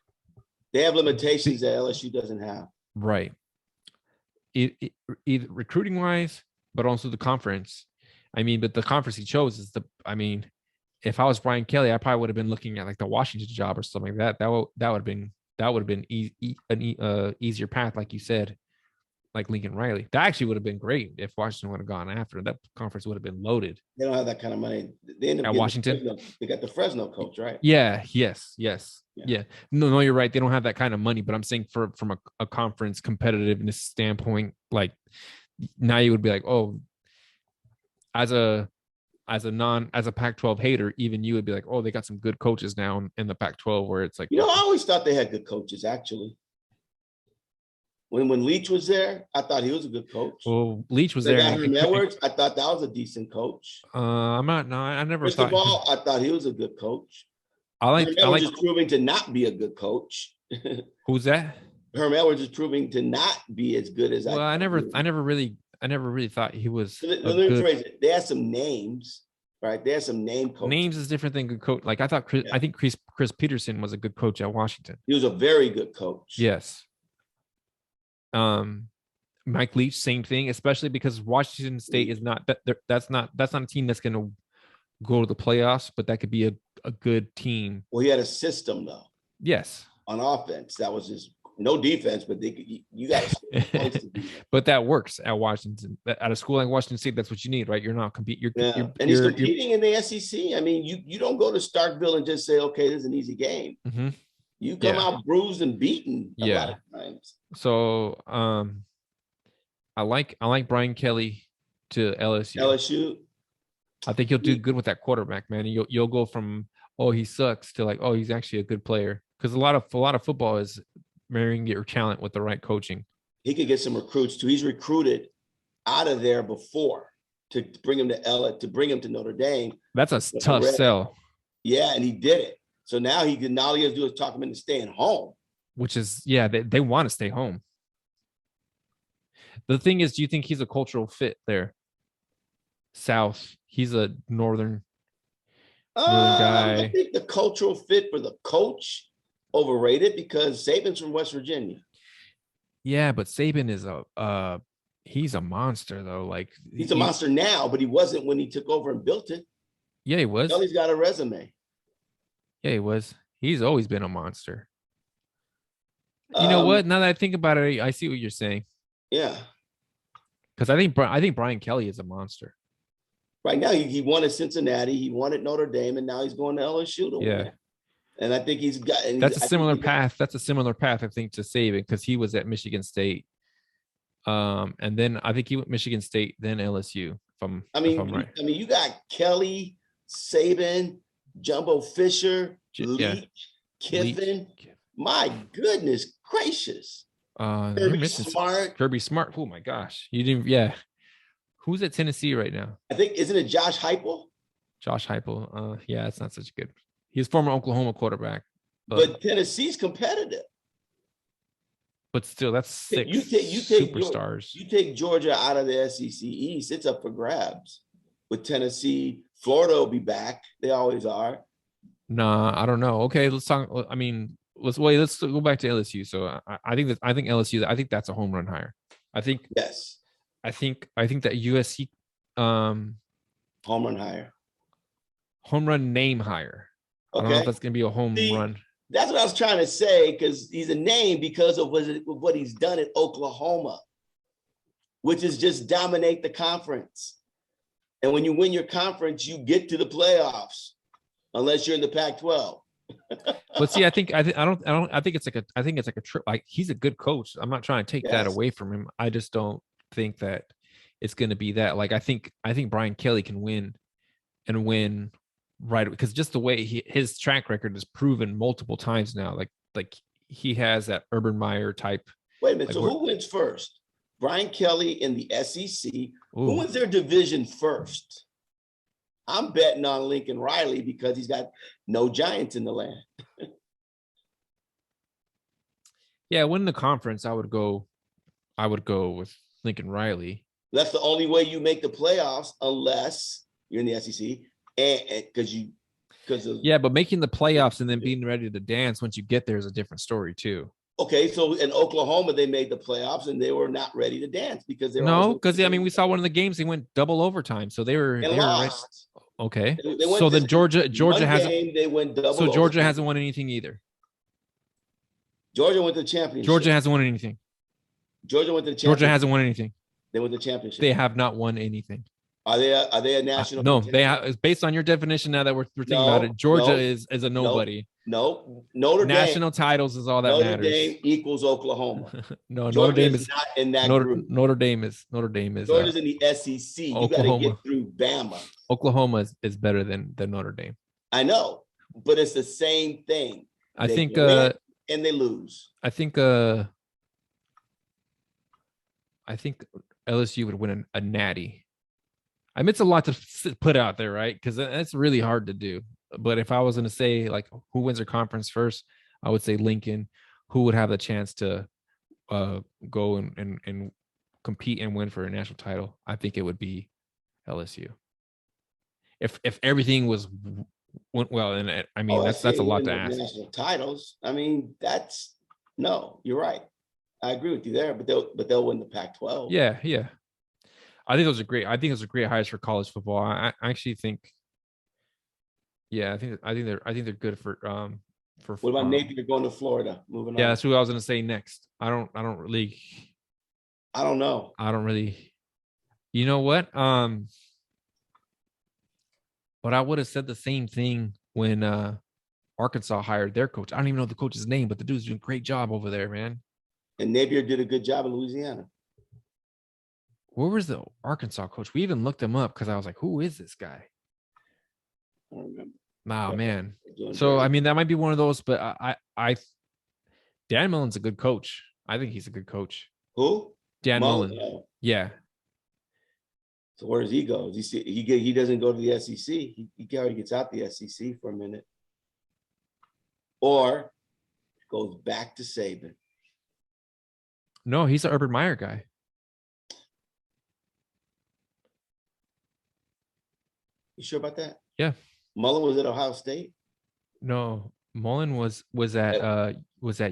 they have limitations that LSU doesn't have. Right. Either recruiting wise, but also the conference. I mean, but the conference he chose is if I was Brian Kelly, I probably would have been looking at like the Washington job or something like that. That would have been an easier path, like you said, like Lincoln Riley. That actually would have been great if Washington would have gone after. That conference would have been loaded. They don't have that kind of money. They end up at Washington. They got the Fresno coach, right? Yeah. Yes. Yeah. No, you're right. They don't have that kind of money, but I'm saying from a conference competitiveness standpoint, like now you would be like, oh, as a Pac-12 hater, even you would be like, oh, they got some good coaches now in the Pac-12, where it's like, I always thought they had good coaches, actually. When Leach was there, I thought he was a good coach. Well, Leach was there. Herm Edwards, I thought that was a decent coach. I never First thought. Of all, I thought he was a good coach. Herm Edwards is proving to not be a good coach. Who's that? Herm Edwards is proving to not be as good as I never really thought he was. They had some names, right? They had some name coaches. Names is different than good coach. Like I thought, I think Chris Peterson was a good coach at Washington. He was a very good coach. Yes. Mike Leach, same thing, especially because Washington State is not that's not a team that's going to go to the playoffs, but that could be a good team. Well, he had a system though. Yes. On offense, that was just no defense, but you got points to beat. But that works at Washington. At a school like Washington State, that's what you need, right? You're not competing. And he's competing in the SEC. I mean, you don't go to Starkville and just say, okay, this is an easy game. Mm-hmm. You come out bruised and beaten a lot of times. So I like Brian Kelly to LSU. I think he'll do good with that quarterback, man. You'll go from he sucks to like he's actually a good player, because a lot of football is marrying your talent with the right coaching. He could get some recruits too. He's recruited out of there before to bring him to Notre Dame. That's a tough sell. Yeah, and he did it. So now all he has to do is talk him into staying home. Which is, they want to stay home. The thing is, do you think he's a cultural fit there? South, he's a northern guy. I think the cultural fit for the coach overrated, because Saban's from West Virginia. Yeah, but Saban is he's a monster though. Like he's a monster now, but he wasn't when he took over and built it. Yeah, he was. He's got a resume. Yeah, he was. He's always been a monster. You know what? Now that I think about it, I see what you're saying. Yeah. Because I think Brian Kelly is a monster. Right now, he won at Cincinnati, he won at Notre Dame, and now he's going to LSU to win. And I think he's got. That's a similar path. That's a similar path, I think, to Saban, because he was at Michigan State. And then I think he went Michigan State, then LSU. If I'm right. I mean, you got Kelly, Saban, Jumbo Fisher, Leach, Kiffin. My goodness gracious. Kirby Smart. Oh my gosh. You didn't. Yeah. Who's at Tennessee right now? I think, isn't it Josh Heupel? Josh Heupel. Yeah, it's not such a good. He's former Oklahoma quarterback. But Tennessee's competitive. But still, that's six superstars. You take Georgia out of the SEC East, it's up for grabs. With Tennessee, Florida will be back. They always are. Nah, I don't know. Okay, let's talk. I mean, let's go back to LSU. So I think LSU. I think that's a home run hire. I think yes. I think that USC home run hire. Home run name hire. Okay. I don't know if that's going to be a home run. That's what I was trying to say, because he's a name because of what he's done at Oklahoma, which is just dominate the conference. And when you win your conference, you get to the playoffs, unless you're in the Pac-12. But see, I think it's like a trip. Like, he's a good coach. I'm not trying to take that away from him. I just don't think that it's going to be that. Like, I think Brian Kelly can win right, because just the way his track record is proven multiple times now. Like he has that Urban Meyer type. Wait a minute. So who wins first? Brian Kelly in the SEC. Ooh. Who wins their division first? I'm betting on Lincoln Riley because he's got no Giants in the land. Yeah, win the conference, I would go with Lincoln Riley. That's the only way you make the playoffs, unless you're in the SEC. And but making the playoffs and then being ready to dance once you get there is a different story too. Okay, so in Oklahoma they made the playoffs and they were not ready to dance because they were we saw one of the games they went double overtime, so they were lost. Okay, so then Georgia hasn't. They went double. So Georgia hasn't won anything either. Georgia went to the championship. Georgia hasn't won anything. Georgia hasn't won anything. They won the championship. They have not won anything. Are they a national? No, they have. It's based on your definition now that we're thinking about it. Georgia is a nobody. No, Notre Dame. National titles is all that matters. Notre Dame equals Oklahoma. No, Georgia Notre Dame is not in that group. Notre Dame is. Georgia's in the SEC. You got to get through Bama. Oklahoma is better than Notre Dame. I know, but it's the same thing. I think and they lose. I think LSU would win a natty. I mean, it's a lot to put out there, right? Because that's really hard to do. But if I was going to say, like, who wins their conference first, I would say Lincoln. Who would have the chance to go and compete and win for a national title? I think it would be LSU. If everything went well, and I mean that's a lot to ask. National titles. I mean, you're right. I agree with you there, but they'll win the Pac-12. Yeah. I think those are great. I think those are great hires for college football. I actually think. Yeah, I think they're good for. What about Napier going to Florida? Moving on. Yeah, that's who I was going to say next. I don't know. You know what? But I would have said the same thing when Arkansas hired their coach. I don't even know the coach's name, but the dude's doing a great job over there, man. And Napier did a good job in Louisiana. Where was the Arkansas coach? We even looked him up because I was like, who is this guy? I don't remember. Wow, man. So, I mean, that might be one of those, but Dan Mullen's a good coach. I think he's a good coach. Who? Dan Mullen. Yeah. So where does he go? He doesn't go to the SEC. He already gets out the SEC for a minute. Or goes back to Saban. No, he's an Urban Meyer guy. You sure about that? Yeah. Mullen was at Ohio State? No, Mullen was at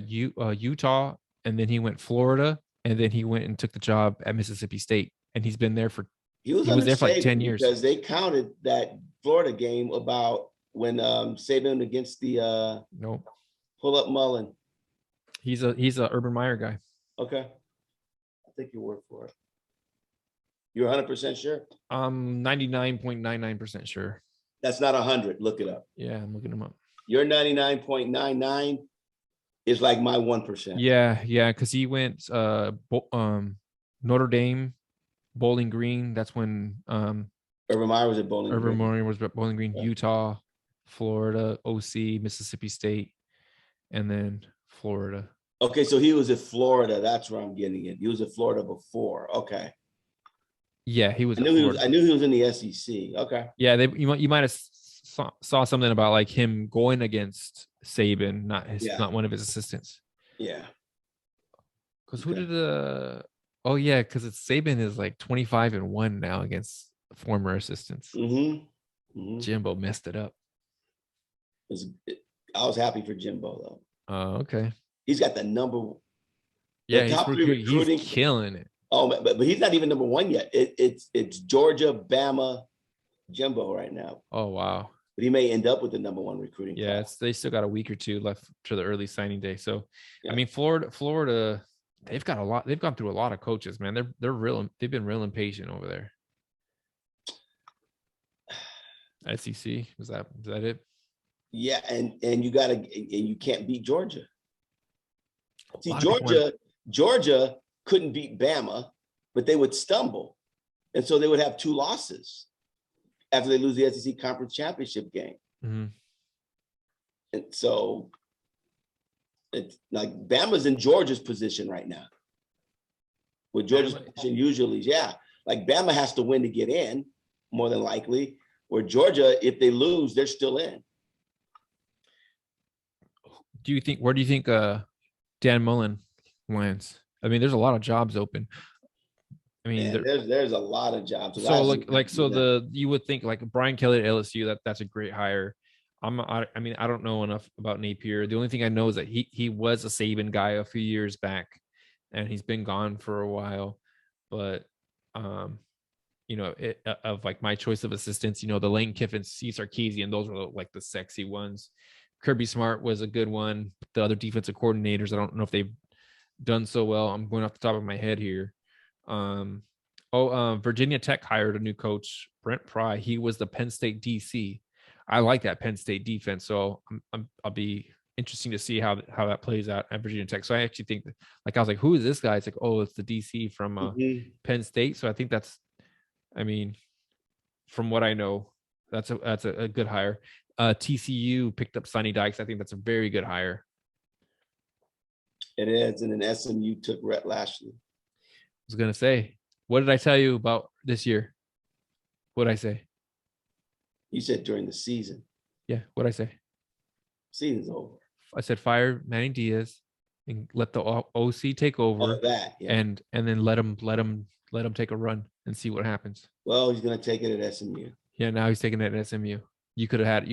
Utah, and then he went Florida, and then he went and took the job at Mississippi State, and he's been there for. He was there for like 10 years because they counted that Florida game about when Saban against the Nope. pull up Mullen? He's a Urban Meyer guy. Okay, I'll take your word for it. You're 100% sure? 99.99% sure. That's not 100. Look it up. Yeah, I'm looking him up. Your 99.99 is like my 1%. Yeah, because he went Notre Dame, Bowling Green. That's when Urban Meyer was at Bowling Urban Green. Meyer was at Bowling Green, Utah, Florida, OC, Mississippi State, and then Florida. Okay, so he was at Florida. That's where I'm getting it. He was at Florida before. Okay. Yeah, he was. I knew he was in the SEC. Okay. Yeah, you might have saw something about like him going against Saban, not one of his assistants. Yeah. Because who did oh yeah, because it's Saban is like 25-1 now against former assistants. Jimbo messed it up. I was happy for Jimbo though. Oh, okay. He's got the number. Yeah, he's killing it. Oh, but he's not even number one yet. It's Georgia, Bama, Jimbo right now. Oh wow. But he may end up with the number one recruiting. Yeah, they still got a week or two left to the early signing day. So, yeah. I mean, Florida, they've got a lot. They've gone through a lot of coaches, man. They've been real impatient over there. SEC, is that it? Yeah, and you can't beat Georgia. See, Georgia couldn't beat Bama, but they would stumble, and so they would have 2 losses after they lose the SEC Conference Championship game. Mm-hmm. And so it's like Bama's in Georgia's position right now. With Georgia's position usually, like Bama has to win to get in, more than likely, where Georgia, if they lose, they're still in. Where do you think Dan Mullen lands? I mean, there's a lot of jobs open. I mean, there's a lot of jobs. So you would think like Brian Kelly at LSU, that's a great hire. I mean, I don't know enough about Napier. The only thing I know is that he was a Saban guy a few years back, and he's been gone for a while. But of like my choice of assistants, the Lane Kiffin, C. Sarkisian, those were like the sexy ones. Kirby Smart was a good one. The other defensive coordinators, I don't know if they've done so well. I'm going off the top of my head here. Virginia Tech hired a new coach, Brent Pry. He was the Penn State DC. I like that Penn State defense, so I'll be interesting to see how that plays out at Virginia Tech. So I actually think I was like, who is this guy? It's like, oh, it's the DC from Penn State. So I think from what I know, that's a good hire. TCU picked up Sonny Dykes. I think that's a very good hire. It is, and then SMU took Rhett Lashley. I was gonna say, what did I tell you about this year? What did I say? You said during the season. Yeah, what did I say? Season's over. I said fire Manny Diaz and let the OC take over. And then let him take a run and see what happens. Well, he's gonna take it at SMU. Yeah, now he's taking it at SMU. You could have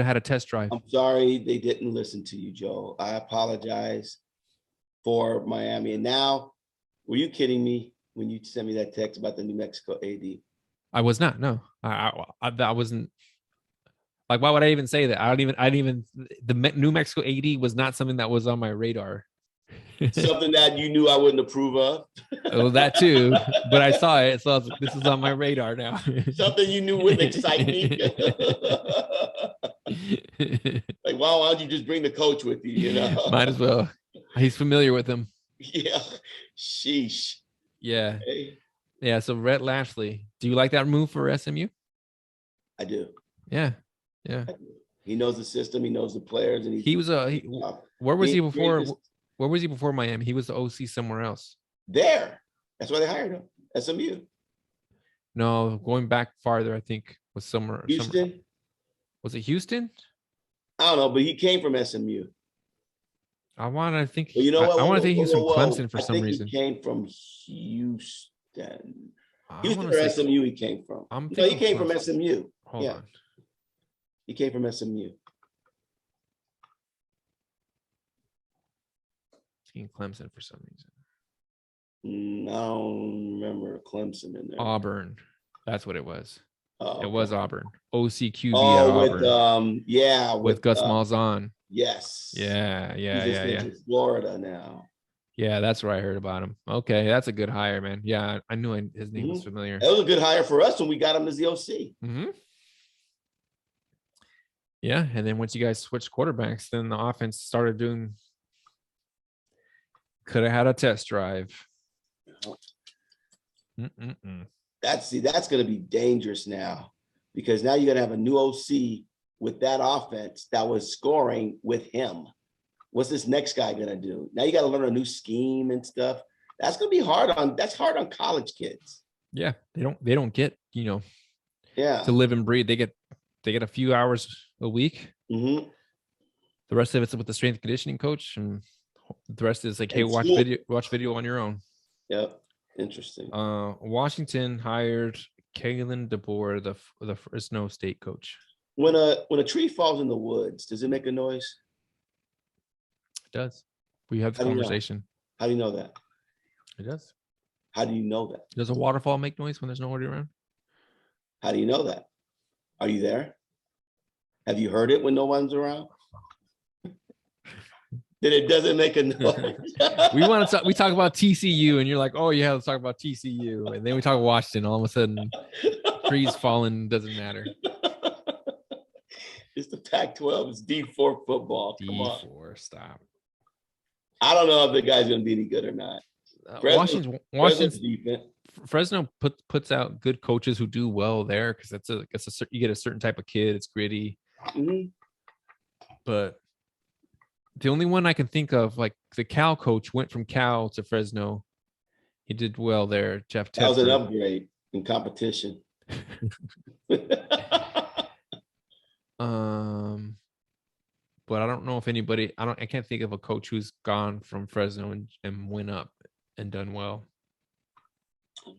had a test drive. I'm sorry they didn't listen to you, Joe. I apologize for Miami. And now, were you kidding me when you sent me that text about the New Mexico AD? I was not. No, I wasn't. Like, why would I even say that? I didn't even. The New Mexico AD was not something that was on my radar. Something that you knew I wouldn't approve of. Well, that too, but I saw it, so this is on my radar now. Something you knew wouldn't excite me. Like, why don't you just bring the coach with you? Might as well. He's familiar with him. Yeah. Sheesh. Yeah. Hey. Yeah. So Rhett Lashley, do you like that move for SMU? I do. Yeah. He knows the system. He knows the players, and where was he before? Where was he before Miami? He was the OC somewhere else. There. That's why they hired him. SMU. No, going back farther, I think was somewhere. Houston. Was it Houston? I don't know, but he came from SMU. I want to think. Well, you know what? I want to think he's from Clemson for some reason. He came from Houston. Houston or SMU he came from. No, he came from SMU. Hold on. He came from SMU. In Clemson for some reason. I don't remember Clemson in there. Auburn. That's what it was. Oh, It okay. was Auburn. OCQB at Oh, with Auburn yeah, with with Gus Malzahn. yes. Yeah, He's yeah, in yeah, yeah. Central Florida now. Yeah, that's where I heard about him. Okay, that's a good hire, man. Yeah, I knew his name was Mhm. familiar. That was a good hire for us when we got him as the OC. Mm-hmm. Yeah, and then once you guys switched quarterbacks, then the offense started doing. Could have had a test drive. Mm-mm-mm. That's going to be dangerous now because now you're going to have a new OC with that offense that was scoring with him. What's this next guy going to do? Now you got to learn a new scheme and stuff. That's going to be hard on college kids. Yeah, they don't get Yeah. to live and breathe. They get a few hours a week. Mm-hmm. The rest of it's with the strength and conditioning coach, and the rest is like, hey, And school. watch video on your own. Yep. Interesting. Washington hired Kalen DeBoer, the Fresno State coach. When a tree falls in the woods, does it make a noise? It does. We have the How do you know? conversation. How do you know that? It does. How do you know that? Does a waterfall make noise when there's nobody around? How do you know that? Are you there? Have you heard it when no one's around? Then it doesn't make a noise. We talk about TCU, and you're like, oh yeah, let's talk about TCU, and then we talk Washington. All of a sudden, trees falling doesn't matter. It's the Pac-12. It's D4 football. Come on. D4, stop. I don't know if the guy's going to be any good or not. Fresno puts out good coaches who do well there because you get a certain type of kid. It's gritty, but the only one I can think of, like the Cal coach, went from Cal to Fresno. He did well there. Jeff Tedford. That was an upgrade in competition. But I don't know if anybody. I can't think of a coach who's gone from Fresno and went up and done well.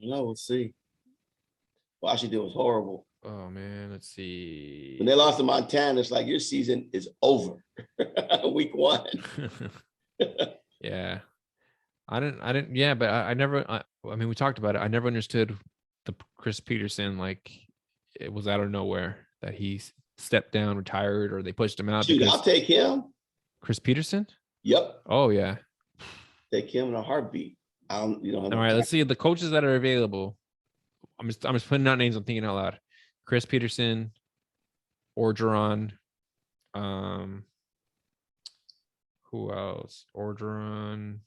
No, we'll see. Washington was horrible. Oh man, let's see. When they lost to Montana, it's like your season is over. Week 1. Yeah, I didn't. Yeah, but I never. I mean, we talked about it. I never understood the Chris Peterson. Like, it was out of nowhere that he stepped down, retired, or they pushed him out. Dude, I'll take him. Chris Peterson. Yep. Oh yeah. Take him in a heartbeat. All right, let's see the coaches that are available. I'm just putting out names. I'm thinking out loud. Chris Peterson, Orgeron. Who else? Orgeron.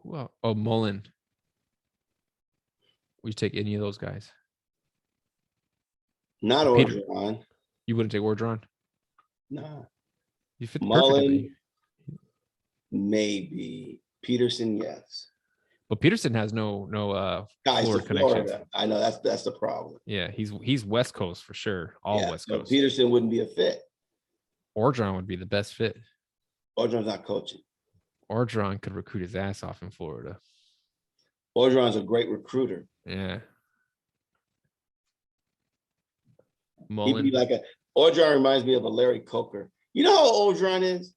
Who else? Oh, Mullen. Would you take any of those guys? Not Orgeron. You wouldn't take Orgeron? No. You fit Mullen, maybe. Peterson, yes. But Peterson has no Florida connections. I know that's the problem. Yeah, he's West Coast for sure. West Coast. Peterson wouldn't be a fit. Orgeron would be the best fit. Orgeron's not coaching. Orgeron could recruit his ass off in Florida. Orgeron's a great recruiter. Yeah. Mullen. He'd be Orgeron reminds me of a Larry Coker. You know how old Orgeron is?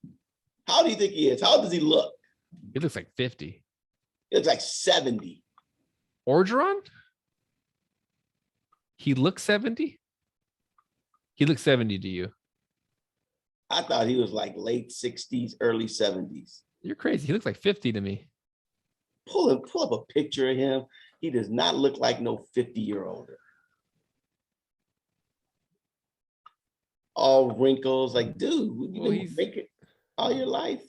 How do you think he is? How old does he look? He looks like 50. He looks like 70. Orgeron? He looks 70? He looks 70 to you? I thought he was like late 60s, early 70s. You're crazy. He looks like 50 to me. Pull up a picture of him. He does not look like no 50-year-older. All wrinkles, like, dude, you've been making all your life.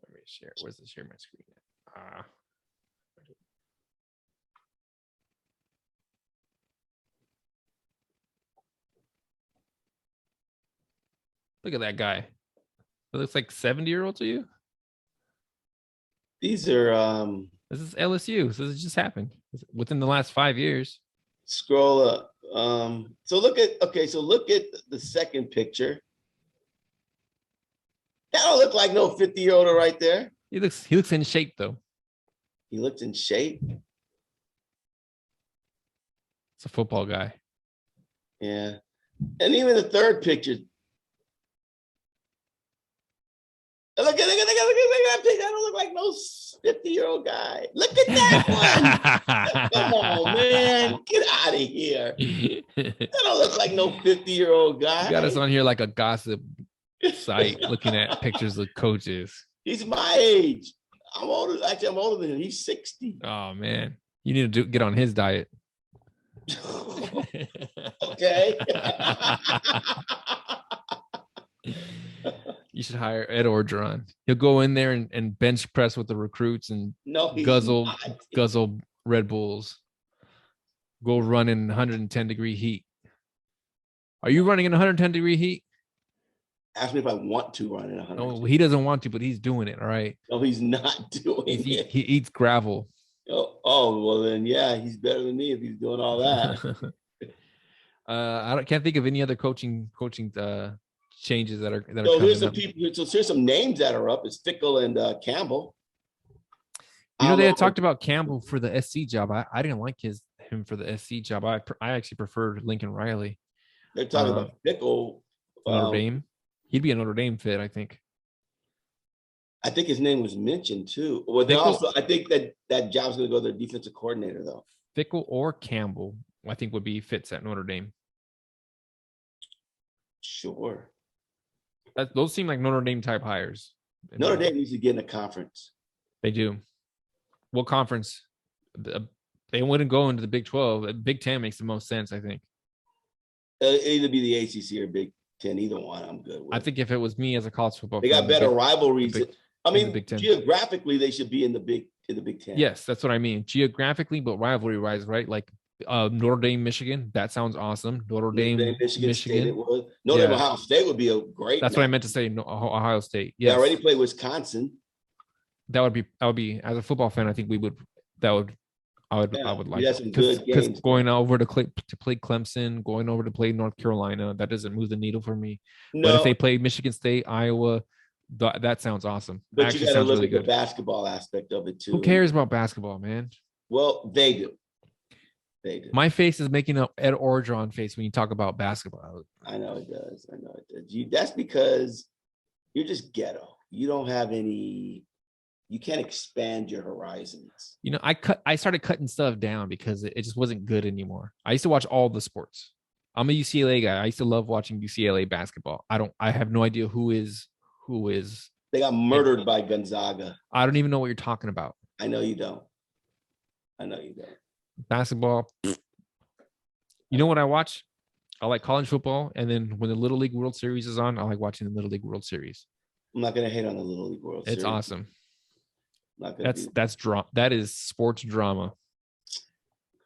Let me share. Where's the share my screen? Look at that guy. It looks like 70-year-old to you. These are this is LSU. So this just happened within the last 5 years. Scroll up. So look at the second picture. That don't look like no 50-year-old right there. He looks in shape though. He looks in shape. It's a football guy. Yeah. And even the third picture. Look at that picture. I don't look like no 50-year-old guy. Look at that one. Come on, man. Get out of here. I don't look like no 50-year-old guy. You got us on here like a gossip site looking at pictures of coaches. He's my age. I'm older. Actually, I'm older than him. He's 60. Oh, man. You need to get on his diet. Okay. You should hire Ed Orgeron. He'll go in there and bench press with the recruits and guzzle Red Bulls. Go run in 110-degree heat. Are you running in 110-degree heat? Ask me if I want to run in 100. No, he doesn't want to, but he's doing it. All right. No, he's not doing it. He eats gravel. Oh, well then, yeah, he's better than me if he's doing all that. Can't think of any other coaching changes that are. So here's some people. So here's some names that are up. It's Fickle and Campbell. You know, they had talked about Campbell for the SC job. I didn't like him for the SC job. I actually preferred Lincoln Riley. They're talking about Fickle. Notre Dame. He'd be a Notre Dame fit, I think. I think his name was mentioned too. Well, they also, I think that job's going to go to their defensive coordinator though. Fickle or Campbell, I think, would be fits at Notre Dame. Sure. Those seem like Notre Dame type hires. Notre Dame needs to get in a conference. They do. What conference? They wouldn't go into the Big 12. Big 10 makes the most sense, I think. It'll either be the ACC or Big 10. Either one, I'm good with. I think if it was me as a college football they got better rivalries. I mean, Big 10. Geographically, they should be in the Big 10. Yes, that's what I mean. Geographically, but rivalry-wise, right? Like Notre Dame, Michigan. That sounds awesome. Notre Dame, Michigan. State it was. Notre Dame, Ohio State would be a great. That's what I meant to say. Ohio State. Yes. They already played Wisconsin. That would be as a football fan. I think we would. I would like because going over to play Clemson, going over to play North Carolina. That doesn't move the needle for me. No. But if they play Michigan State, Iowa, that sounds awesum. But you got to look at the basketball aspect of it too. Who cares about basketball, man? Well, they do. They do. My face is making an Ed Orgeron face when you talk about basketball. I know it does. That's because you're just ghetto. You don't have any. You can't expand your horizons. You know, I started cutting stuff down because it just wasn't good anymore. I used to watch all the sports. I'm a UCLA guy. I used to love watching UCLA basketball. I have no idea who is. They got murdered by Gonzaga. I don't even know what you're talking about. I know you don't. Basketball. You know what I watch? I like college football, and then when the Little League World Series is on, I like watching the Little League World Series. I'm not gonna hate on the Little League World Series. It's awesome. That is sports drama.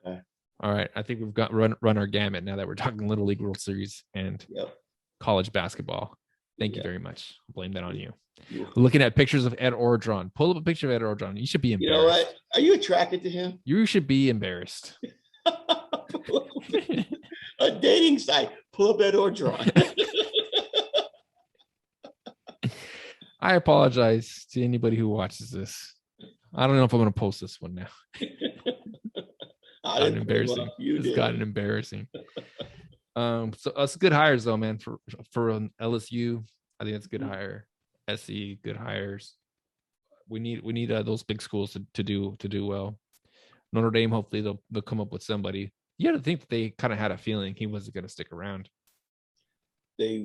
Okay. All right. I think we've got run our gamut now that we're talking Little League World Series and college basketball. Thank you very much. I'll blame that on you. Looking at pictures of Ed Orgeron. Pull up a picture of Ed Orgeron. You should be embarrassed. You know what? Are you attracted to him? You should be embarrassed. A dating site. Pull up Ed Orgeron. I apologize to anybody who watches this. I don't know if I'm going to post this one now. It's embarrassing. It's gotten embarrassing. So us good hires though, man. For LSU, I think that's a good hire. SC, good hires. We need those big schools to do well. Notre Dame, hopefully they'll come up with somebody. You had to think that they kind of had a feeling he wasn't going to stick around. They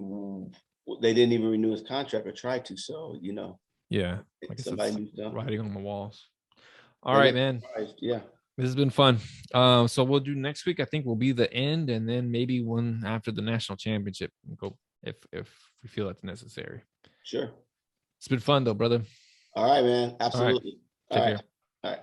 didn't even renew his contract or try to, so you know. Yeah, I guess it's writing on the walls. All right, man. Yeah, this has been fun. So we'll do next week. I think will be the end, and then maybe one after the national championship. Go if we feel that's necessary. Sure. It's been fun though, brother. All right, man. Absolutely. All right. Take care. All right.